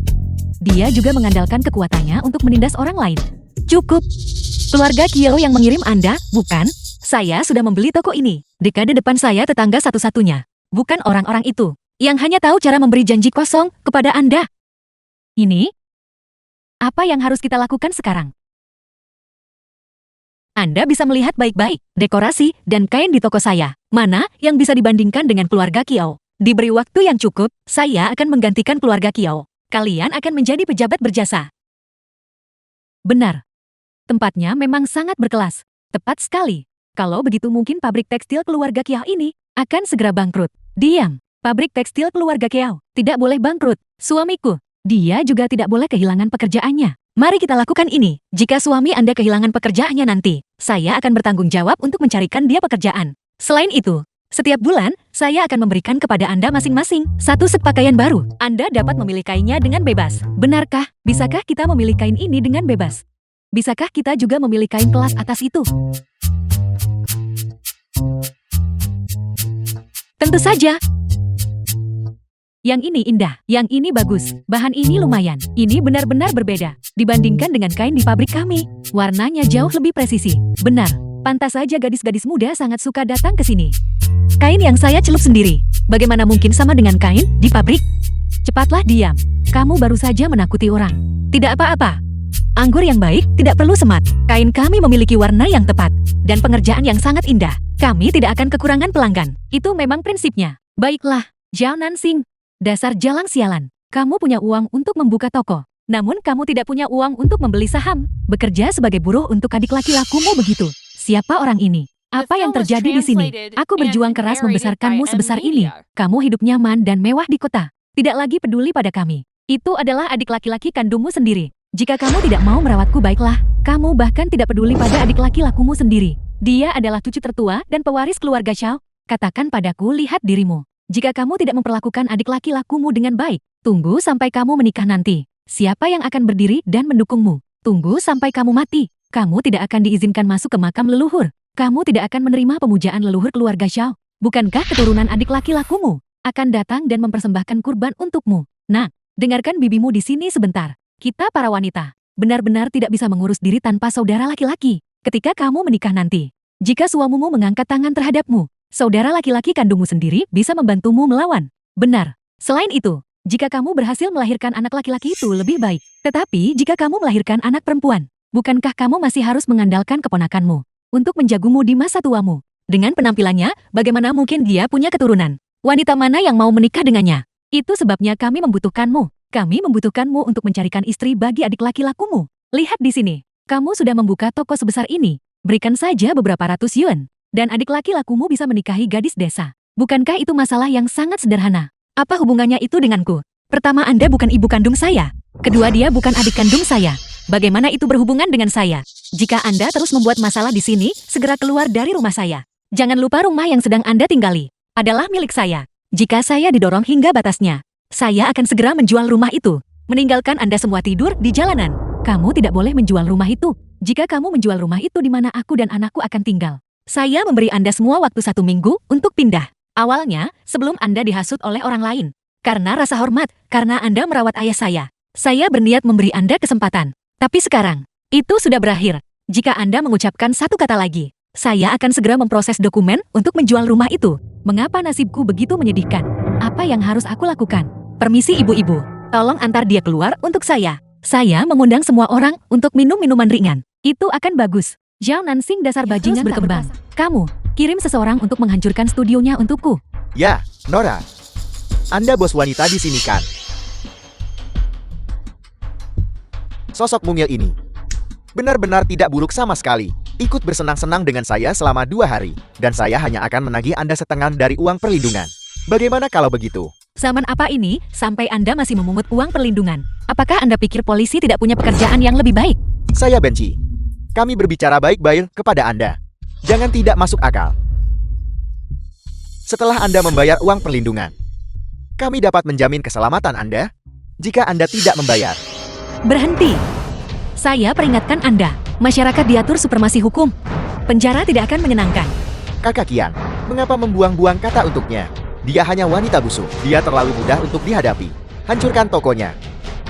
Dia juga mengandalkan kekuatannya untuk menindas orang lain. Cukup. Keluarga Kyo yang mengirim Anda, bukan? Saya sudah membeli toko ini. Dekade depan saya tetangga satu-satunya. Bukan orang-orang itu, yang hanya tahu cara memberi janji kosong kepada Anda. Ini? Apa yang harus kita lakukan sekarang? Anda bisa melihat baik-baik dekorasi dan kain di toko saya. Mana yang bisa dibandingkan dengan keluarga Kyo? Diberi waktu yang cukup, saya akan menggantikan keluarga Kyo. Kalian akan menjadi pejabat berjasa. Benar. Tempatnya memang sangat berkelas. Tepat sekali. Kalau begitu mungkin pabrik tekstil keluarga Kyo ini akan segera bangkrut. Diam. Pabrik tekstil keluarga Kyo tidak boleh bangkrut. Suamiku, dia juga tidak boleh kehilangan pekerjaannya. Mari kita lakukan ini. Jika suami Anda kehilangan pekerjaannya nanti, saya akan bertanggung jawab untuk mencarikan dia pekerjaan. Selain itu, setiap bulan, saya akan memberikan kepada Anda masing-masing satu set pakaian baru. Anda dapat memilih kainnya dengan bebas. Benarkah? Bisakah kita memilih kain ini dengan bebas? Bisakah kita juga memilih kain kelas atas itu? Tentu saja. Yang ini indah, yang ini bagus, bahan ini lumayan. Ini benar-benar berbeda dibandingkan dengan kain di pabrik kami. Warnanya jauh lebih presisi. Benar, pantas saja gadis-gadis muda sangat suka datang ke sini. Kain yang saya celup sendiri, bagaimana mungkin sama dengan kain di pabrik? Cepatlah diam, kamu baru saja menakuti orang. Tidak apa-apa. Anggur yang baik tidak perlu semat. Kain kami memiliki warna yang tepat dan pengerjaan yang sangat indah. Kami tidak akan kekurangan pelanggan. Itu memang prinsipnya. Baiklah, Zhao Nansing. Dasar jalang sialan. Kamu punya uang untuk membuka toko. Namun kamu tidak punya uang untuk membeli saham. Bekerja sebagai buruh untuk adik laki-lakumu begitu. Siapa orang ini? Apa yang terjadi di sini? Aku berjuang keras membesarkanmu sebesar ini. Kamu hidup nyaman dan mewah di kota. Tidak lagi peduli pada kami. Itu adalah adik laki-laki kandungmu sendiri. Jika kamu tidak mau merawatku baiklah. Kamu bahkan tidak peduli pada adik laki-lakumu sendiri. Dia adalah cucu tertua dan pewaris keluarga Xiao. Katakan padaku, lihat dirimu. Jika kamu tidak memperlakukan adik laki-lakumu dengan baik, tunggu sampai kamu menikah nanti. Siapa yang akan berdiri dan mendukungmu? Tunggu sampai kamu mati. Kamu tidak akan diizinkan masuk ke makam leluhur. Kamu tidak akan menerima pemujaan leluhur keluarga Xiao. Bukankah keturunan adik laki-lakumu akan datang dan mempersembahkan kurban untukmu? Nah, dengarkan bibimu di sini sebentar. Kita para wanita benar-benar tidak bisa mengurus diri tanpa saudara laki-laki. Ketika kamu menikah nanti, jika suamimu mengangkat tangan terhadapmu, saudara laki-laki kandungmu sendiri bisa membantumu melawan. Benar. Selain itu, jika kamu berhasil melahirkan anak laki-laki itu lebih baik. Tetapi jika kamu melahirkan anak perempuan, bukankah kamu masih harus mengandalkan keponakanmu untuk menjagumu di masa tuamu? Dengan penampilannya, bagaimana mungkin dia punya keturunan? Wanita mana yang mau menikah dengannya? Itu sebabnya kami membutuhkanmu. Kami membutuhkanmu untuk mencarikan istri bagi adik laki-lakumu. Lihat di sini. Kamu sudah membuka toko sebesar ini. Berikan saja beberapa ratus yuan. Dan adik laki-lakumu bisa menikahi gadis desa. Bukankah itu masalah yang sangat sederhana? Apa hubungannya itu denganku? Pertama, Anda bukan ibu kandung saya. Kedua, dia bukan adik kandung saya. Bagaimana itu berhubungan dengan saya? Jika Anda terus membuat masalah di sini, segera keluar dari rumah saya. Jangan lupa rumah yang sedang Anda tinggali adalah milik saya. Jika saya didorong hingga batasnya, saya akan segera menjual rumah itu. Meninggalkan Anda semua tidur di jalanan. Kamu tidak boleh menjual rumah itu. Jika kamu menjual rumah itu di mana aku dan anakku akan tinggal, saya memberi Anda semua waktu 1 minggu untuk pindah. Awalnya, sebelum Anda dihasut oleh orang lain. Karena rasa hormat, karena Anda merawat ayah saya berniat memberi Anda kesempatan. Tapi sekarang, itu sudah berakhir. Jika Anda mengucapkan satu kata lagi, saya akan segera memproses dokumen untuk menjual rumah itu. Mengapa nasibku begitu menyedihkan? Apa yang harus aku lakukan? Permisi ibu-ibu, tolong antar dia keluar untuk saya. Saya mengundang semua orang untuk minum minuman ringan. Itu akan bagus. Zhao Nansing dasar bajingan berkembang. Kamu, kirim seseorang untuk menghancurkan studionya untukku. Ya, Nora. Anda bos wanita di sini kan? Sosok mungil ini benar-benar tidak buruk sama sekali. Ikut bersenang-senang dengan saya selama 2 hari. Dan saya hanya akan menagih Anda setengah dari uang perlindungan. Bagaimana kalau begitu? Zaman apa ini sampai Anda masih memungut uang perlindungan? Apakah Anda pikir polisi tidak punya pekerjaan yang lebih baik? Saya benci. Kami berbicara baik-baik kepada Anda. Jangan tidak masuk akal. Setelah Anda membayar uang perlindungan, kami dapat menjamin keselamatan Anda jika Anda tidak membayar. Berhenti. Saya peringatkan Anda, masyarakat diatur supremasi hukum. Penjara tidak akan menyenangkan. Kakak Kian, mengapa membuang-buang kata untuknya? Dia hanya wanita busuk. Dia terlalu mudah untuk dihadapi. Hancurkan tokonya.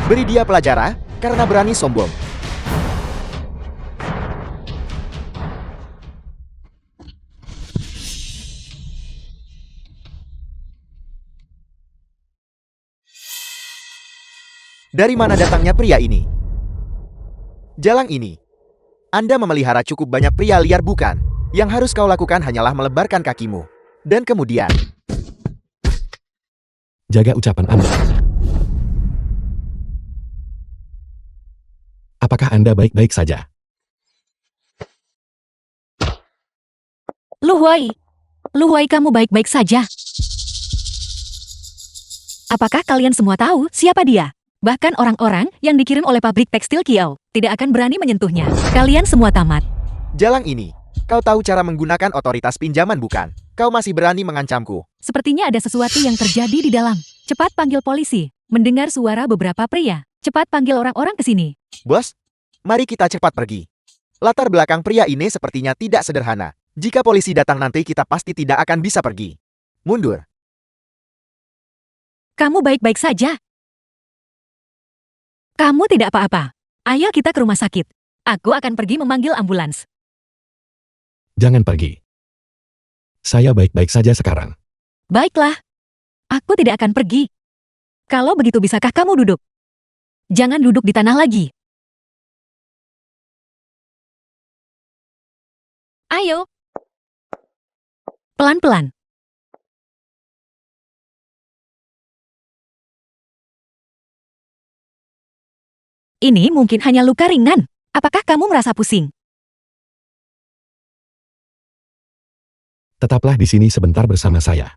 Beri dia pelajaran karena berani sombong. Dari mana datangnya pria ini? Jalang ini. Anda memelihara cukup banyak pria liar bukan? Yang harus kau lakukan hanyalah melebarkan kakimu. Dan kemudian, Jaga ucapan Anda. Apakah Anda baik-baik saja? Lu Huai. Lu Huai, kamu baik-baik saja. Apakah kalian semua tahu siapa dia? Bahkan orang-orang yang dikirim oleh pabrik tekstil Kiau tidak akan berani menyentuhnya. Kalian semua tamat. jalang ini. Kau tahu cara menggunakan otoritas pinjaman bukan? Kau masih berani mengancamku. Sepertinya ada sesuatu yang terjadi di dalam. Cepat panggil polisi. Mendengar suara beberapa pria. Cepat panggil orang-orang ke sini. Bos, mari kita cepat pergi. Latar belakang pria ini sepertinya tidak sederhana. Jika polisi datang nanti kita pasti tidak akan bisa pergi. Mundur. Kamu baik-baik saja. Kamu tidak apa-apa. Ayo kita ke rumah sakit. Aku akan pergi memanggil ambulans. Jangan pergi. Saya baik-baik saja sekarang. Baiklah. Aku tidak akan pergi. Kalau begitu bisakah kamu duduk? Jangan duduk di tanah lagi. Ayo. Pelan-pelan. Ini mungkin hanya luka ringan. Apakah kamu merasa pusing? Tetaplah di sini sebentar bersama saya.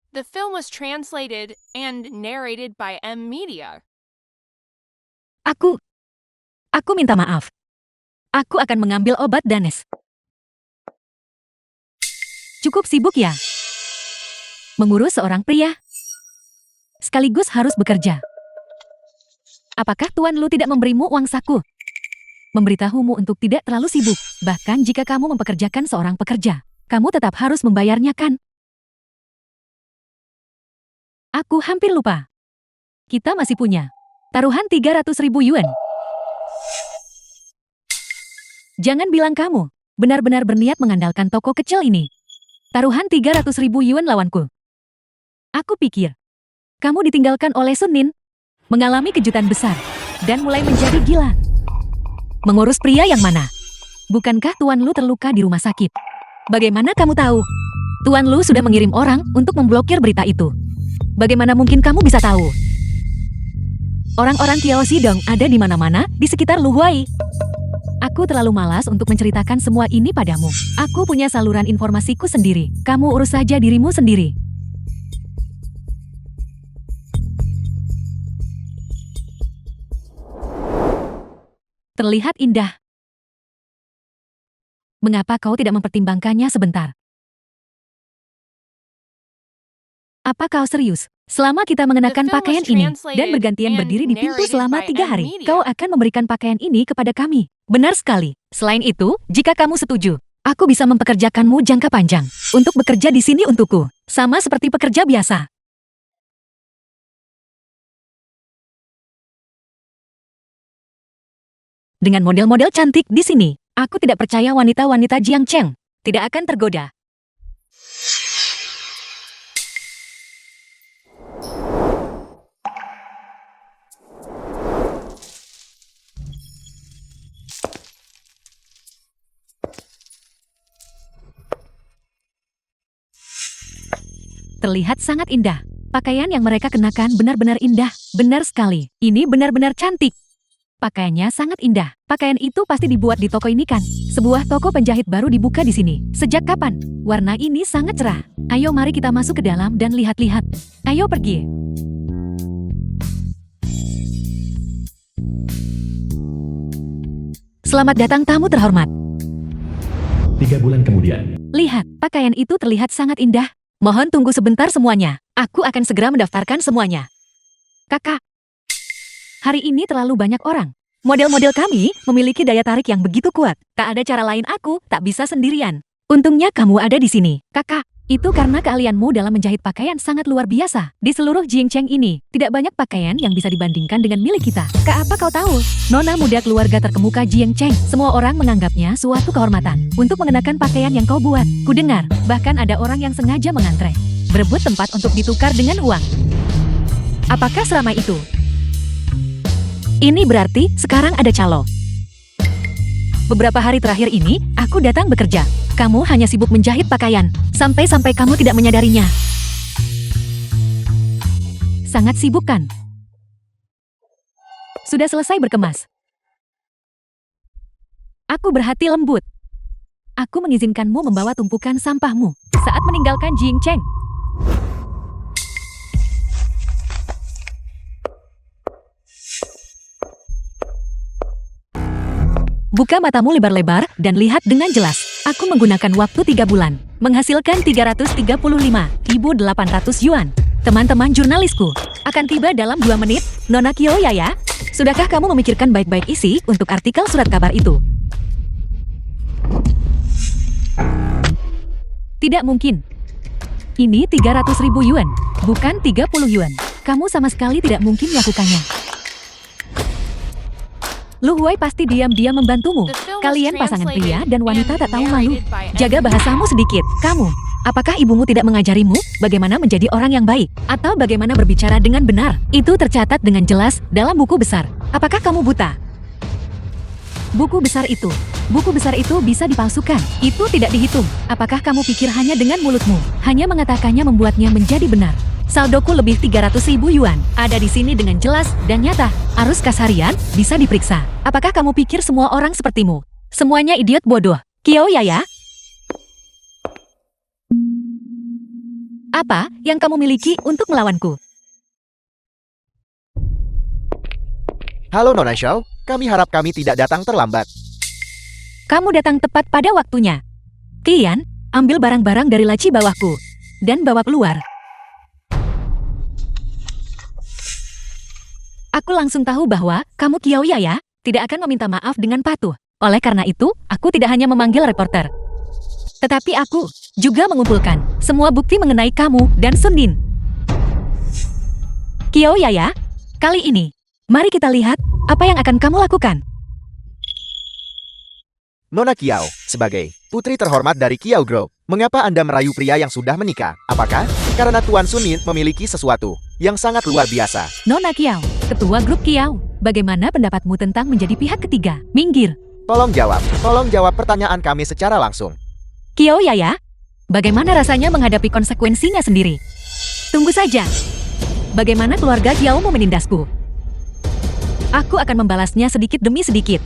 The film was translated and narrated by M Media. Aku minta maaf. Aku akan mengambil obat Danes. Cukup sibuk ya? Mengurus seorang pria. Sekaligus harus bekerja. Apakah Tuan Lu tidak memberimu uang saku? Memberitahumu untuk tidak terlalu sibuk. Bahkan jika kamu mempekerjakan seorang pekerja, kamu tetap harus membayarnya kan? Aku hampir lupa. Kita masih punya taruhan 300.000 yuan. Jangan bilang kamu benar-benar berniat mengandalkan toko kecil ini. Taruhan 300.000 yuan lawanku. Aku pikir kamu ditinggalkan oleh Sunin, mengalami kejutan besar, dan mulai menjadi gila. Mengurus pria yang mana? Bukankah Tuan Lu terluka di rumah sakit? Bagaimana kamu tahu? Tuan Lu sudah mengirim orang untuk memblokir berita itu. Bagaimana mungkin kamu bisa tahu? Orang-orang Kiao Sidong ada di mana-mana di sekitar Luhuai. Aku terlalu malas untuk menceritakan semua ini padamu. Aku punya saluran informasiku sendiri. Kamu urus saja dirimu sendiri. Terlihat indah. Mengapa kau tidak mempertimbangkannya sebentar? Apa kau serius? Selama kita mengenakan The film pakaian was ini dan translated bergantian and berdiri di pintu narrated selama by 3 hari, M-Media. kau akan memberikan pakaian ini kepada kami. Benar sekali. Selain itu, jika kamu setuju, aku bisa mempekerjakanmu jangka panjang untuk bekerja di sini untukku, sama seperti pekerja biasa. Dengan model-model cantik di sini, aku tidak percaya wanita-wanita Jiangcheng tidak akan tergoda. terlihat sangat indah. Pakaian yang mereka kenakan benar-benar indah. Benar sekali. Ini benar-benar cantik. Pakaiannya sangat indah. Pakaian itu pasti dibuat di toko ini kan? Sebuah toko penjahit baru dibuka di sini. Sejak kapan? Warna ini sangat cerah. Ayo mari kita masuk ke dalam dan lihat-lihat. Ayo pergi. Selamat datang tamu terhormat. 3 bulan kemudian, Lihat, pakaian itu terlihat sangat indah. Mohon tunggu sebentar semuanya. Aku akan segera mendaftarkan semuanya. Kakak, hari ini terlalu banyak orang. Model-model kami memiliki daya tarik yang begitu kuat. Tak ada cara lain aku tak bisa sendirian. Untungnya kamu ada di sini. Kakak, itu karena keahlianmu dalam menjahit pakaian sangat luar biasa. Di seluruh Jingcheng ini, tidak banyak pakaian yang bisa dibandingkan dengan milik kita. Kak, apa kau tahu? Nona muda keluarga terkemuka Jingcheng. Semua orang menganggapnya suatu kehormatan untuk mengenakan pakaian yang kau buat. Kudengar, bahkan ada orang yang sengaja mengantre, berebut tempat untuk ditukar dengan uang. Apakah seramai itu? Ini berarti sekarang ada calo. Beberapa hari terakhir ini, aku datang bekerja. Kamu hanya sibuk menjahit pakaian, sampai-sampai kamu tidak menyadarinya. Sangat sibuk kan? Sudah selesai berkemas. Aku berhati lembut. Aku mengizinkanmu membawa tumpukan sampahmu saat meninggalkan Jingcheng. Buka matamu lebar-lebar dan lihat dengan jelas. Aku menggunakan waktu 3 bulan, menghasilkan 335.800 yuan. Teman-teman jurnalisku, akan tiba dalam 2 menit. Nona Kyo Yaya, sudahkah kamu memikirkan baik-baik isi untuk artikel surat kabar itu? Tidak mungkin. Ini 300.000 yuan, bukan 30 yuan. Kamu sama sekali tidak mungkin melakukannya. Lu Huai pasti diam-diam membantumu. Kalian pasangan pria dan wanita tak tahu malu. Jaga bahasamu sedikit. Kamu, apakah ibumu tidak mengajarimu bagaimana menjadi orang yang baik? Atau bagaimana berbicara dengan benar? Itu tercatat dengan jelas dalam buku besar. Apakah kamu buta? Buku besar itu bisa dipalsukan. Itu tidak dihitung. Apakah kamu pikir hanya dengan mulutmu, hanya mengatakannya membuatnya menjadi benar? Saldoku lebih 300.000 yuan. Ada di sini dengan jelas dan nyata. Arus kas harian bisa diperiksa. Apakah kamu pikir semua orang sepertimu? Semuanya idiot bodoh. Kyo Yaya? Apa yang kamu miliki untuk melawanku? Halo Nona Xiao, kami harap kami tidak datang terlambat. Kamu datang tepat pada waktunya. Kian, ambil barang-barang dari laci bawahku dan bawa keluar. Aku langsung tahu bahwa kamu Kyo Yaya tidak akan meminta maaf dengan patuh. Oleh karena itu, aku tidak hanya memanggil reporter, tetapi aku juga mengumpulkan semua bukti mengenai kamu dan Sundin. Kyo Yaya, kali ini, mari kita lihat apa yang akan kamu lakukan. Nona Kiao, sebagai putri terhormat dari Kiao Group, mengapa Anda merayu pria yang sudah menikah? Apakah karena Tuan Sunin memiliki sesuatu yang sangat luar biasa? Nona Kiao, ketua grup Kiao, bagaimana pendapatmu tentang menjadi pihak ketiga? Minggir. Tolong jawab pertanyaan kami secara langsung. Kyo Yaya, bagaimana rasanya menghadapi konsekuensinya sendiri? Tunggu saja. Bagaimana keluarga Kiaomu menindasku? Aku akan membalasnya sedikit demi sedikit.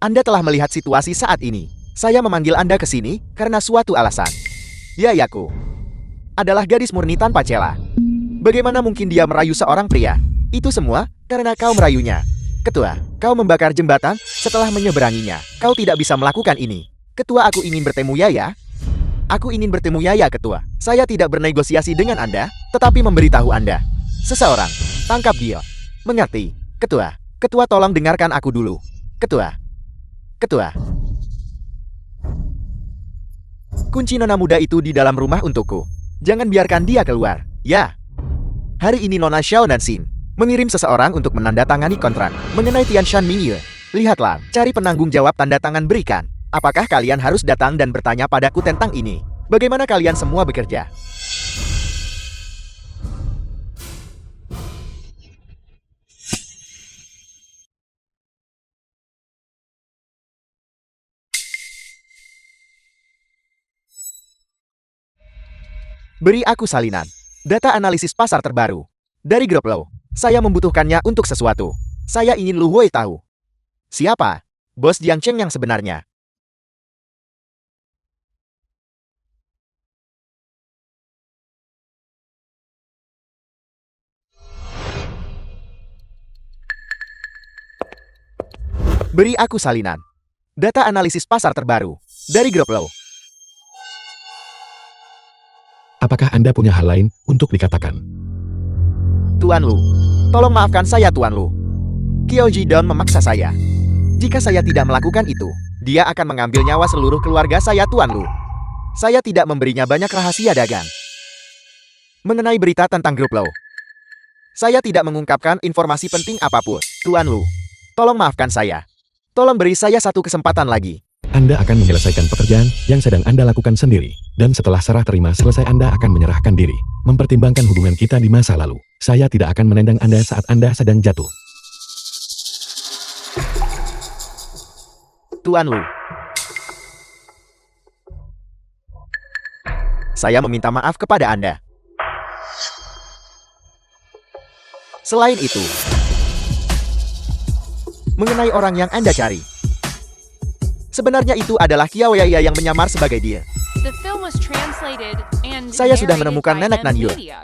Anda telah melihat situasi saat ini. Saya memanggil Anda ke sini karena suatu alasan. Yayaku adalah gadis murni tanpa cela. Bagaimana mungkin dia merayu seorang pria? Itu semua karena kau merayunya. Ketua, kau membakar jembatan setelah menyeberanginya. Kau tidak bisa melakukan ini. Ketua, aku ingin bertemu Yaya. Aku ingin bertemu Yaya, Ketua. Saya tidak bernegosiasi dengan Anda, tetapi memberitahu Anda. Seseorang, tangkap dia. Mengerti? Ketua, Ketua tolong dengarkan aku dulu. Ketua. Kunci nona muda itu di dalam rumah untukku. Jangan biarkan dia keluar. Ya. Hari ini Nona Xiao dan Xin mengirim seseorang untuk menandatangani kontrak mengenai Tianshan Mingye. Lihatlah, cari penanggung jawab tanda tangan berikan. Apakah kalian harus datang dan bertanya padaku tentang ini? Bagaimana kalian semua bekerja? Beri aku salinan. Data analisis pasar terbaru. Dari grup Lo. Saya membutuhkannya untuk sesuatu. Saya ingin Lu Hui tahu. Siapa? Bos Jiang Cheng yang sebenarnya. Beri aku salinan. Data analisis pasar terbaru. Dari grup Lo. Apakah Anda punya hal lain untuk dikatakan? Tuan Lu. Tolong maafkan saya Tuan Lu. Qiao Jidong memaksa saya. Jika saya tidak melakukan itu, dia akan mengambil nyawa seluruh keluarga saya Tuan Lu. Saya tidak memberinya banyak rahasia dagang. Mengenai berita tentang grup Lo. Saya tidak mengungkapkan informasi penting apapun. Tuan Lu. Tolong maafkan saya. Tolong beri saya satu kesempatan lagi. Anda akan menyelesaikan pekerjaan yang sedang Anda lakukan sendiri. Dan setelah serah terima selesai Anda akan menyerahkan diri. Mempertimbangkan hubungan kita di masa lalu. Saya tidak akan menendang Anda saat Anda sedang jatuh. Tuan Lu. Saya meminta maaf kepada Anda. Selain itu, mengenai orang yang Anda cari. Sebenarnya itu adalah Qiao Yaya yang menyamar sebagai dia. The film was translated and Saya sudah narrated menemukan by nenek M Nan Yue. Media.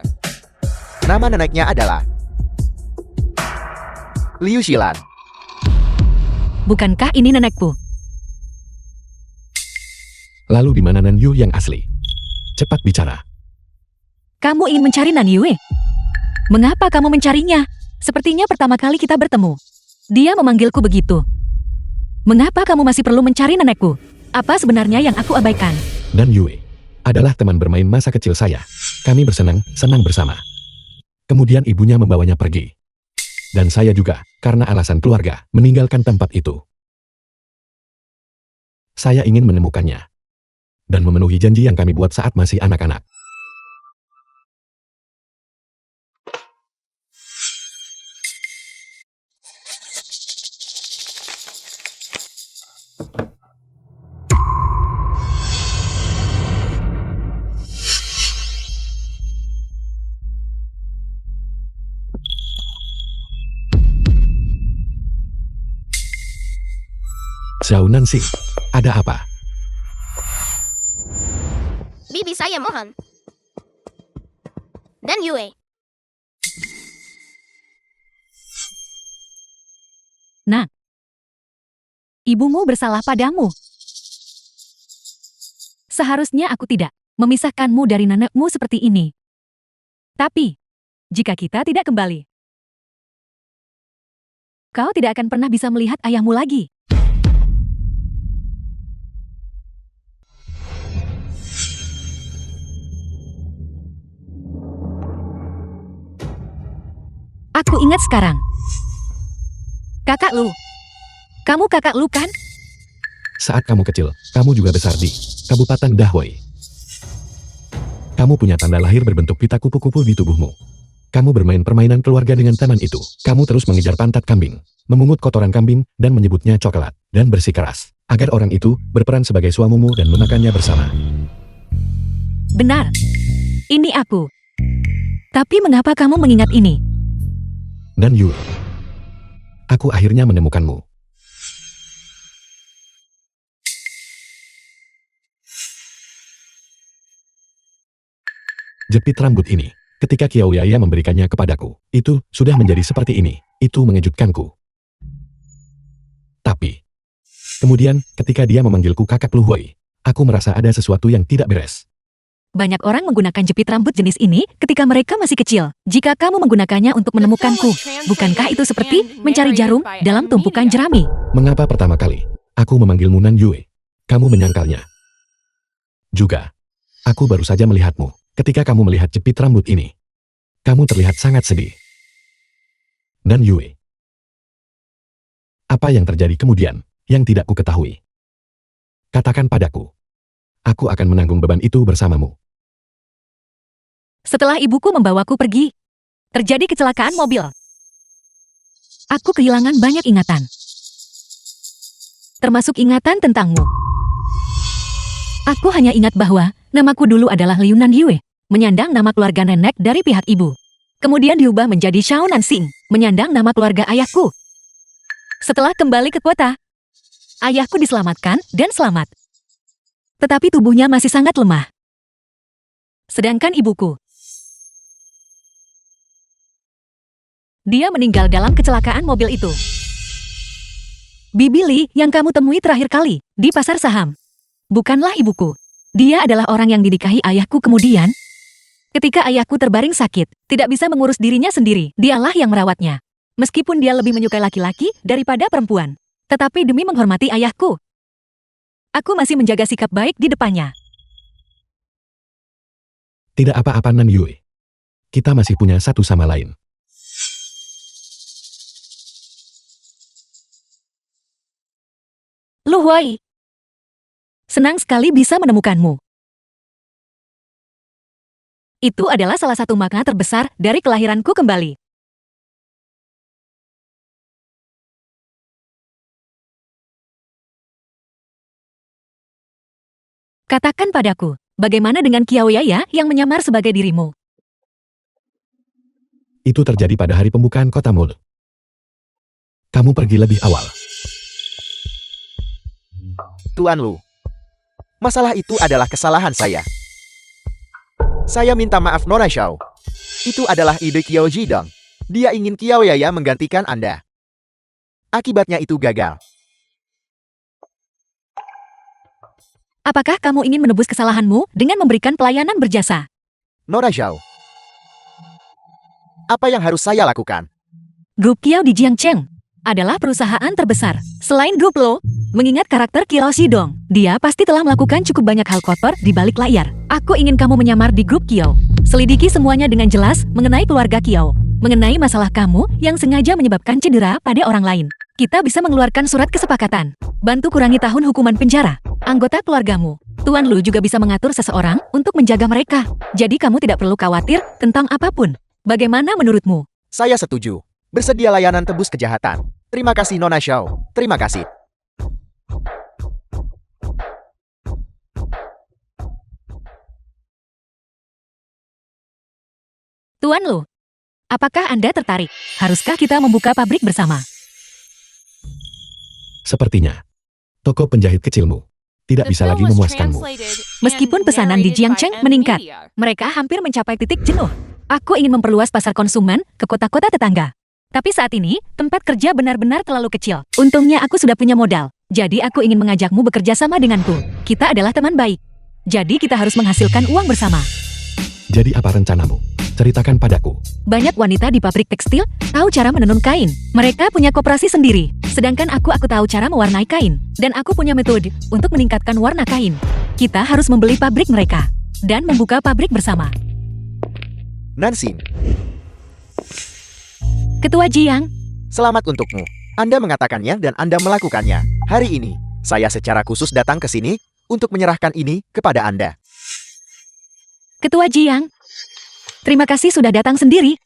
Nama neneknya adalah Liu Xilan. Bukankah ini nenekku? Lalu di mana Nan Yu yang asli? Cepat bicara. Kamu ingin mencari Nan Yue? Mengapa kamu mencarinya? Sepertinya pertama kali kita bertemu. Dia memanggilku begitu. Mengapa kamu masih perlu mencari nenekku? Apa sebenarnya yang aku abaikan? Dan Yue adalah teman bermain masa kecil saya. Kami bersenang-senang bersama. Kemudian ibunya membawanya pergi. Dan saya juga, karena alasan keluarga, meninggalkan tempat itu. Saya ingin menemukannya. Dan memenuhi janji yang kami buat saat masih anak-anak. Xiao Nancy, ada apa? Bibi saya mohon. Dan Yue. Nak, ibumu bersalah padamu. Seharusnya aku tidak memisahkanmu dari nenekmu seperti ini. Tapi, jika kita tidak kembali, kau tidak akan pernah bisa melihat ayahmu lagi. Aku ingat sekarang. Kakak Lu. Kamu kakak Lu kan? Saat kamu kecil, kamu juga besar di Kabupaten Dahwei. Kamu punya tanda lahir berbentuk pita kupu-kupu di tubuhmu. Kamu bermain permainan keluarga dengan teman itu. Kamu terus mengejar pantat kambing, memungut kotoran kambing, dan menyebutnya coklat, dan bersikeras, agar orang itu berperan sebagai suamimu dan memakannya bersama. Benar. Ini aku. Tapi mengapa kamu mengingat ini? Dan Yue, aku akhirnya menemukanmu. Jepit rambut ini, ketika Qiao Yaya memberikannya kepadaku, itu sudah menjadi seperti ini. Itu mengejutkanku. Tapi, kemudian ketika dia memanggilku kakak Lu Hui, aku merasa ada sesuatu yang tidak beres. Banyak orang menggunakan jepit rambut jenis ini ketika mereka masih kecil. Jika kamu menggunakannya untuk menemukanku, bukankah itu seperti mencari jarum dalam tumpukan jerami? Mengapa pertama kali aku memanggilmu Nan Yue? Kamu menyangkalnya. Juga, aku baru saja melihatmu ketika kamu melihat jepit rambut ini. Kamu terlihat sangat sedih. Nan Yue. Apa yang terjadi kemudian yang tidak ku ketahui? Katakan padaku. Aku akan menanggung beban itu bersamamu. Setelah ibuku membawaku pergi, terjadi kecelakaan mobil. Aku kehilangan banyak ingatan. Termasuk ingatan tentangmu. Aku hanya ingat bahwa namaku dulu adalah Liu Nan Yue. menyandang nama keluarga nenek dari pihak ibu. Kemudian diubah menjadi Xiao Nansing, menyandang nama keluarga ayahku. Setelah kembali ke kota, ayahku diselamatkan dan selamat. Tetapi tubuhnya masih sangat lemah. Sedangkan ibuku, dia meninggal dalam kecelakaan mobil itu. Bibi Li yang kamu temui terakhir kali di pasar saham bukanlah ibuku. Dia adalah orang yang dinikahi ayahku kemudian. Ketika ayahku terbaring sakit, tidak bisa mengurus dirinya sendiri, dialah yang merawatnya. Meskipun dia lebih menyukai laki-laki daripada perempuan. Tetapi demi menghormati ayahku, aku masih menjaga sikap baik di depannya. Tidak apa-apa Nan Yue. Kita masih punya satu sama lain. Lu Huai, senang sekali bisa menemukanmu. Itu adalah salah satu makna terbesar dari kelahiranku kembali. Katakan padaku, bagaimana dengan Kiao Yaya yang menyamar sebagai dirimu? Itu terjadi pada hari pembukaan kota mall. Kamu pergi lebih awal. Tuan Lu, masalah itu adalah kesalahan saya. Saya minta maaf Nona Xiao. Itu adalah ide Qiao Jidong. Dia ingin Qiao Yaya menggantikan Anda. Akibatnya itu gagal. Apakah kamu ingin menebus kesalahanmu dengan memberikan pelayanan berjasa? Nona Xiao, apa yang harus saya lakukan? Grup Qiao di Jiangcheng adalah perusahaan terbesar. Selain grup Lo, mengingat karakter Qiao Xidong, dia pasti telah melakukan cukup banyak hal kotor di balik layar. Aku ingin kamu menyamar di grup Qiao. Selidiki semuanya dengan jelas mengenai keluarga Qiao. Mengenai masalah kamu yang sengaja menyebabkan cedera pada orang lain. Kita bisa mengeluarkan surat kesepakatan. Bantu kurangi tahun hukuman penjara. Anggota keluargamu, Tuan Lu juga bisa mengatur seseorang untuk menjaga mereka. Jadi kamu tidak perlu khawatir tentang apapun. Bagaimana menurutmu? Saya setuju. Bersedia layanan tebus kejahatan. Terima kasih Nona Xiao. Terima kasih. Tuan Lu, apakah Anda tertarik? Haruskah kita membuka pabrik bersama? Sepertinya, toko penjahit kecilmu tidak The bisa film lagi was memuaskanmu. translated Meskipun and pesanan di narrated by Jiangcheng M meningkat, Media. mereka hampir mencapai titik jenuh. Aku ingin memperluas pasar konsumen ke kota-kota tetangga. Tapi saat ini, tempat kerja benar-benar terlalu kecil. Untungnya aku sudah punya modal. Jadi aku ingin mengajakmu bekerja sama denganku. Kita adalah teman baik. Jadi kita harus menghasilkan uang bersama. Jadi apa rencanamu? Ceritakan padaku. Banyak wanita di pabrik tekstil tahu cara menenun kain. Mereka punya koperasi sendiri. Sedangkan aku tahu cara mewarnai kain. Dan aku punya metode untuk meningkatkan warna kain. Kita harus membeli pabrik mereka. Dan membuka pabrik bersama. Nansing, Ketua Jiang, selamat untukmu. Anda mengatakannya dan Anda melakukannya. Hari ini, saya secara khusus datang ke sini untuk menyerahkan ini kepada Anda. Ketua Jiang, terima kasih sudah datang sendiri.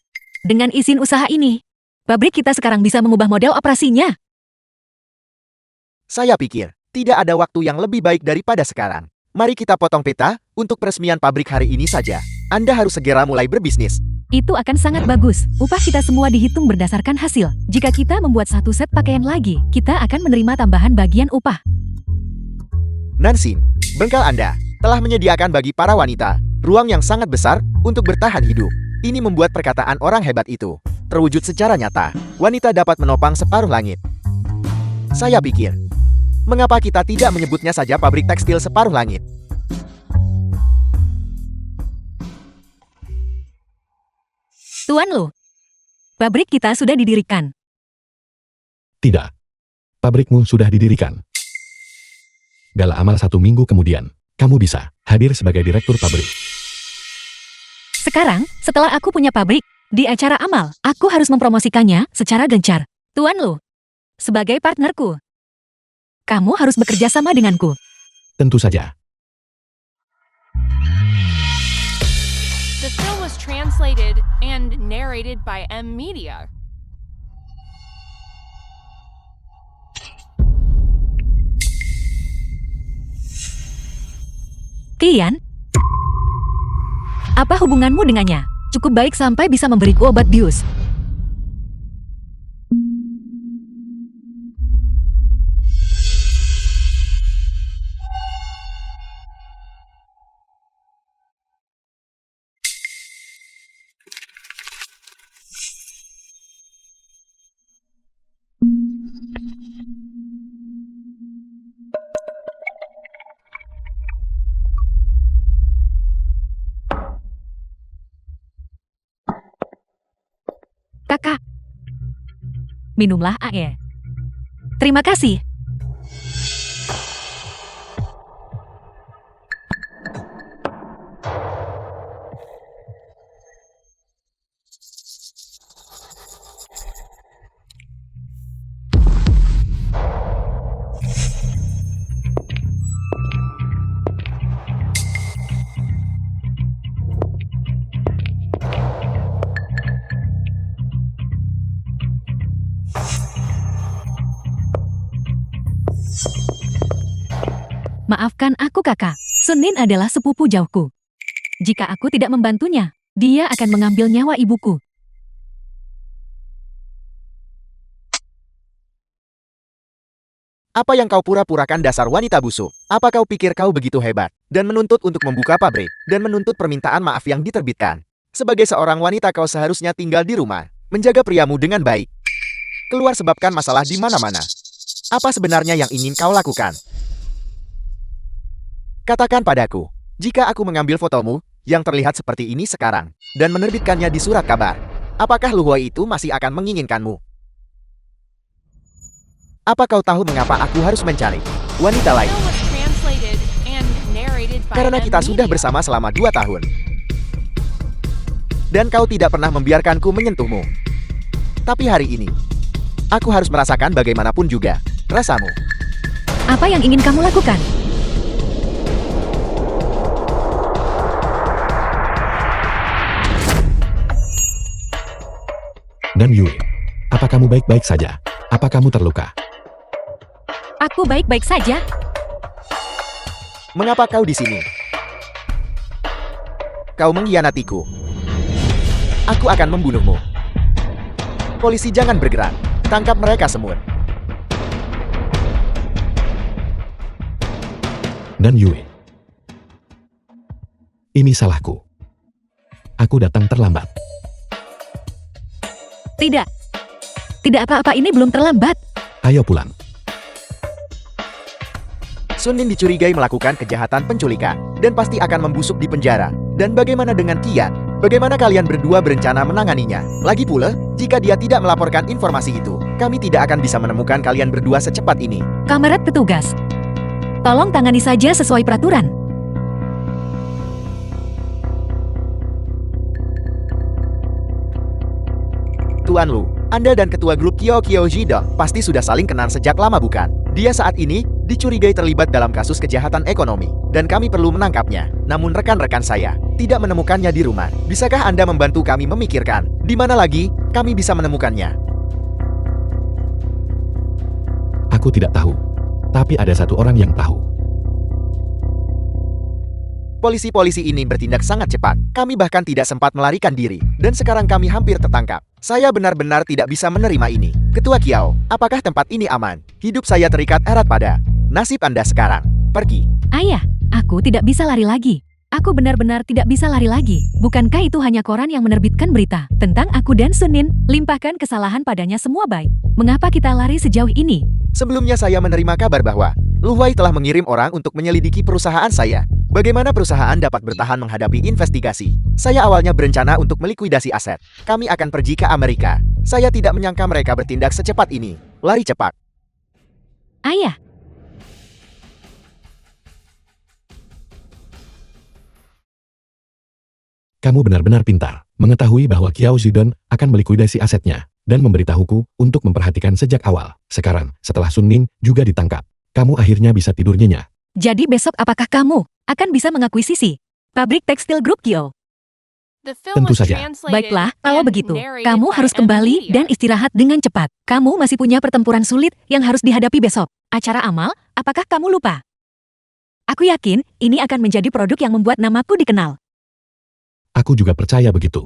Dengan izin usaha ini, pabrik kita sekarang bisa mengubah model operasinya. Saya pikir, tidak ada waktu yang lebih baik daripada sekarang. Mari kita potong peta untuk peresmian pabrik hari ini saja. Anda harus segera mulai berbisnis. Itu akan sangat bagus. Upah kita semua dihitung berdasarkan hasil. Jika kita membuat satu set pakaian lagi, kita akan menerima tambahan bagian upah. Nansing, bengkel Anda telah menyediakan bagi para wanita ruang yang sangat besar untuk bertahan hidup. Ini membuat perkataan orang hebat itu terwujud secara nyata. Wanita dapat menopang separuh langit. Saya pikir, mengapa kita tidak menyebutnya saja pabrik tekstil separuh langit? Tuan Lu, pabrik kita sudah didirikan. Tidak. Pabrikmu sudah didirikan. Gala amal 1 minggu kemudian, kamu bisa hadir sebagai direktur pabrik. Sekarang, setelah aku punya pabrik, di acara amal, aku harus mempromosikannya secara gencar. Tuan Lu, sebagai partnerku, kamu harus bekerja sama denganku. Tentu saja. The film was translated and narrated by M Media. Tian, Apa hubunganmu dengannya? Cukup baik sampai bisa memberiku obat bius. Kakak, minumlah air. Terima kasih. Maafkan aku kakak, Sunin adalah sepupu jauhku. Jika aku tidak membantunya, dia akan mengambil nyawa ibuku. Apa yang kau pura-purakan dasar wanita busuk? Apa kau pikir kau begitu hebat? Dan menuntut untuk membuka pabrik, dan menuntut permintaan maaf yang diterbitkan. Sebagai seorang wanita kau seharusnya tinggal di rumah, menjaga priamu dengan baik. Keluar sebabkan masalah di mana-mana. Apa sebenarnya yang ingin kau lakukan? Katakan padaku, jika aku mengambil fotomu, yang terlihat seperti ini sekarang, dan menerbitkannya di surat kabar, apakah Lu Huai itu masih akan menginginkanmu? Apa kau tahu mengapa aku harus mencari wanita The lain? film was translated and narrated by Karena M kita sudah Media. bersama selama 2 tahun. Dan kau tidak pernah membiarkanku menyentuhmu. Tapi hari ini, aku harus merasakan bagaimanapun juga rasamu. Apa yang ingin kamu lakukan? Dan Yui, apa kamu baik-baik saja? Apa kamu terluka? Aku baik-baik saja. Mengapa kau di sini? Kau mengkhianatiku. Aku akan membunuhmu. Polisi jangan bergerak. Tangkap mereka semua. Dan Yui, ini salahku. Aku datang terlambat. Tidak. Tidak apa-apa, ini belum terlambat. Ayo pulang. Sunin dicurigai melakukan kejahatan penculikan dan pasti akan membusuk di penjara. Dan bagaimana dengan Kian? Bagaimana kalian berdua berencana menanganinya? Lagi pula, jika dia tidak melaporkan informasi itu, kami tidak akan bisa menemukan kalian berdua secepat ini. Kamerat petugas, tolong tangani saja sesuai peraturan. Tuan Lu, Anda dan ketua grup Kyo Kyo Jidong pasti sudah saling kenal sejak lama bukan? Dia saat ini dicurigai terlibat dalam kasus kejahatan ekonomi, dan kami perlu menangkapnya. Namun rekan-rekan saya tidak menemukannya di rumah. Bisakah Anda membantu kami memikirkan, di mana lagi kami bisa menemukannya? Aku tidak tahu. Tapi ada satu orang yang tahu. Polisi-polisi ini bertindak sangat cepat. Kami bahkan tidak sempat melarikan diri. Dan sekarang kami hampir tertangkap. Saya benar-benar tidak bisa menerima ini. Ketua Kiao, apakah tempat ini aman? Hidup saya terikat erat pada nasib Anda sekarang. Pergi. Ayah, aku tidak bisa lari lagi. Aku benar-benar tidak bisa lari lagi. Bukankah itu hanya koran yang menerbitkan berita tentang aku dan Sunin? Limpahkan kesalahan padanya semua baik. Mengapa kita lari sejauh ini? Sebelumnya saya menerima kabar bahwa Lu Huai telah mengirim orang untuk menyelidiki perusahaan saya. Bagaimana perusahaan dapat bertahan menghadapi investigasi? Saya awalnya berencana untuk melikuidasi aset. Kami akan pergi ke Amerika. Saya tidak menyangka mereka bertindak secepat ini. Lari cepat. Ayah, Kamu benar-benar pintar, mengetahui bahwa Kiao Zidong akan melikuidasi asetnya, dan memberitahuku untuk memperhatikan sejak awal. Sekarang, setelah Sun Ning juga ditangkap, kamu akhirnya bisa tidur nyenyak. jadi besok apakah kamu akan bisa mengakuisisi pabrik tekstil grup Kyo? The film Tentu was saja. translated Baiklah, kalau and begitu, narrated kamu by harus M kembali Media. dan istirahat dengan cepat. Kamu masih punya pertempuran sulit yang harus dihadapi besok. Acara amal, apakah kamu lupa? Aku yakin ini akan menjadi produk yang membuat namaku dikenal. Aku juga percaya begitu.